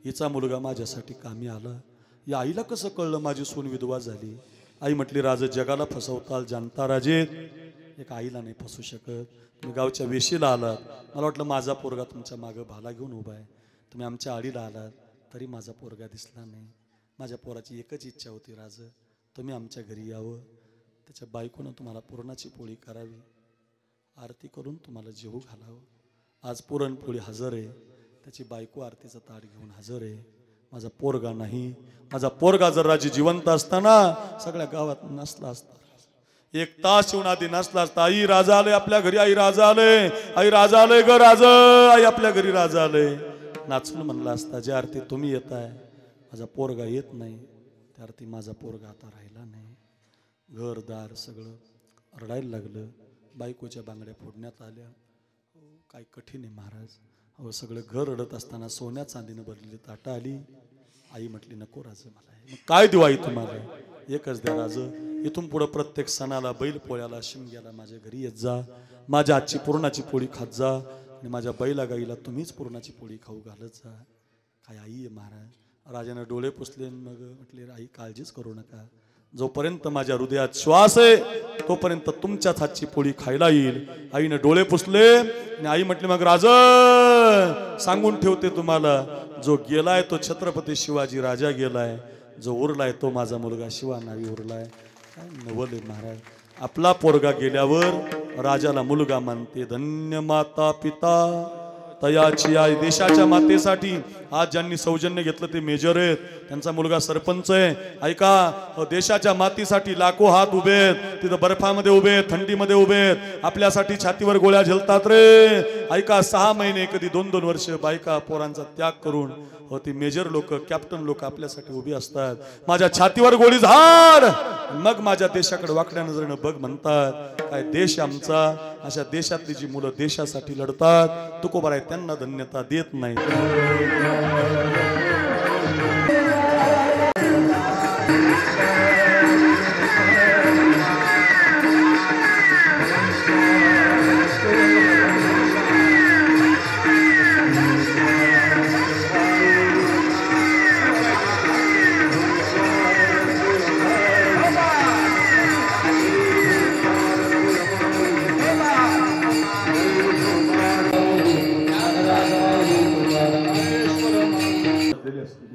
हिचा मुलगा माझ्यासाठी कामी आला. या आईला कसं कळलं माझी सून विधवा झाली. आई म्हटली, राज जगाला फसवताल जाणता राजे, एक आईला नाही फसू शकत. तुम्ही गावच्या वेशीला आलात, मला वाटलं माझा पोरगा तुमच्या मागं भाला घेऊन उभा आहे. तुम्ही आमच्या आळीला आलात तरी माझा पोरगा दिसला नाही. माझ्या पोराची एकच इच्छा होती, राज तुम्ही आमच्या घरी यावं, त्याच्या बायकोनं तुम्हाला पुरणाची पोळी करावी, आरती करून तुम्हाला जेवू घालावं. आज पुरणपोळी हजर आहे, त्याची बायको आरतीचं ताट घेऊन हजर आहे. माझा पोरगा नाही. माझा पोरगा जर राजी जिवंत असताना सगळ्या गावात नाचला असता. 1 तास येऊन आधी नाचला असता. आई राजा आले आपल्या घरी, आई राजा आले, आई राजा आले ग राज, आई आपल्या घरी राजा आले. नाचून म्हणला असता, जे आरती तुम्ही येताय माझा पोरगा येत नाही, त्या आरती माझा पोरगा आता राहिला नाही. घरदार सगळं रडायला लागलं. बायकोच्या बांगड्या फोडण्यात आल्या. काय कठीण आहे महाराज. अहो सगळं घर रडत असताना सोन्या चांदीनं भरलेली ताटं आली. आई म्हटली, नको राज मला. मग काय देऊ आई तुम्हाला, एकच द्या राज. इथून पुढं प्रत्येक सणाला, बैल पोळ्याला, शिमग्याला माझ्या घरी येत जा. माझ्या आजची पुरणाची पोळी खात जा आणि माझ्या बैला गाईला तुम्हीच पुरणाची पोळी खाऊ घालत जा. काय आई आहे महाराज. राजाने डोळे पुसले. मग म्हटले, आई काळजीच करू नका, जोपर्यंत माझ्या हृदयात श्वास आहे तोपर्यंत तुमच्याच हातची पोळी खायला येईल. आईने डोळे पुसले आणि आई म्हटली, मग राज सांगून ठेवते तुम्हाला, जो गेलाय तो छत्रपती शिवाजी राजा गेलाय, जो उरलाय तो माझा मुलगा शिवा नावी उरलाय. काय नवल आहे महाराज. आपला पोरगा गेल्यावर राजाला मुलगा मानते. धन्य माता पिता तयाची आई देशाच्या मातेसाठी आज ज्यांनी सौजन्य घेतलं ते मेजर आहेत, त्यांचा मुलगा सरपंच आहे. ऐका, देशाच्या मातीसाठी लाखो हात उभे आहेत, तिथं बर्फामध्ये उभे आहेत, थंडीमध्ये उभे आहेत, आपल्यासाठी छातीवर गोळ्या झेलतात रे. ऐका, 6 महिने कधी 2-2 वर्ष बायका पोरांचा त्याग करून ती मेजर लोक, कॅप्टन लोक आपल्यासाठी उभी असतात. माझ्या छातीवर गोळी झाड, मग माझ्या देशाकडे वाकड्या नजरेनं बघ म्हणतात. काय देश आमचा. अशा देशातली जी मुलं देशासाठी लढतात, तुकोबाराय त्यांना धन्यता देत नाही.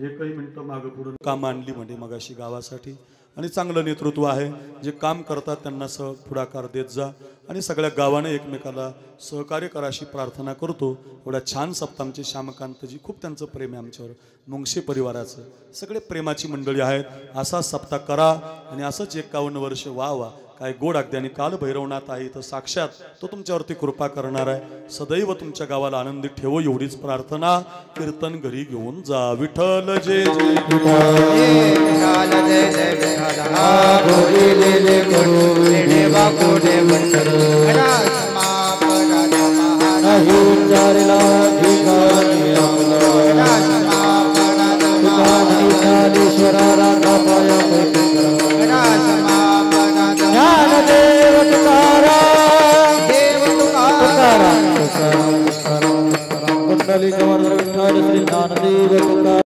एकही मिनिटं मागं पुढे काम आणली म्हणजे मगाशी गावासाठी. आणि चांगलं नेतृत्व आहे, जे काम करतात त्यांना पुढाकार देत जा आणि सगळ्या गावाने एकमेकाला सहकार्य करा अशी प्रार्थना करतो. एवढ्या छान सप्ताहांचे श्यामकांतजी, खूप त्यांचं प्रेम आहे आमच्यावर, मुंगशे परिवाराचं, सगळे प्रेमाची मंडळी आहेत. असा सप्ताह करा आणि असंच 51 वर्ष वा. काय गोड अगदी. आणि काल भैरवनाथ आहे तर साक्षात तो तुमच्यावरती कृपा करणार आहे. सदैव तुमच्या गावाला आनंदी ठेवो एवढीच प्रार्थना. कीर्तन घरी घेऊन जा. विठ्ठल जय ज्ञानदेव तुकाराम, देव तुकाराम, कुंडलिक वरद विठ्ठल श्री ज्ञानदेव तुकाराम.